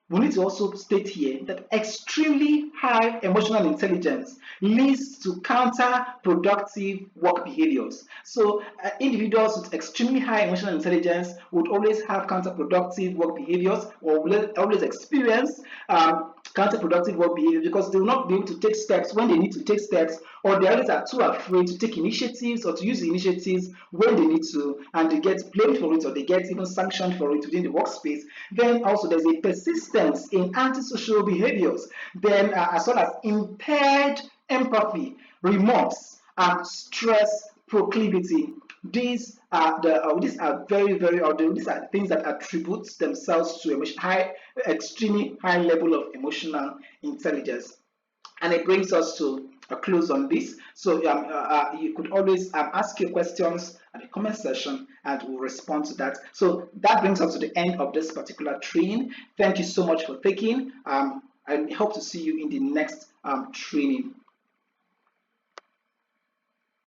we need to also state here that extremely high emotional intelligence leads to counterproductive work behaviors. So individuals with extremely high emotional intelligence would always have counterproductive work behaviors, or will always experience counterproductive work behavior, because they will not be able to take steps when they need to take steps, or they always are too afraid to take initiatives or to use initiatives when they need to, and they get blamed for it or they get even sanctioned for it within the workspace. Then also there's a persistence in antisocial behaviors, then as well as impaired empathy, remorse, and stress proclivity. These are very, very, or these are things that attribute themselves to extremely high level of emotional intelligence. And it brings us to a close on this. So you could always ask your questions at the comment section and we'll respond to that. So that brings us to the end of this particular training. Thank you so much for taking. I hope to see you in the next training.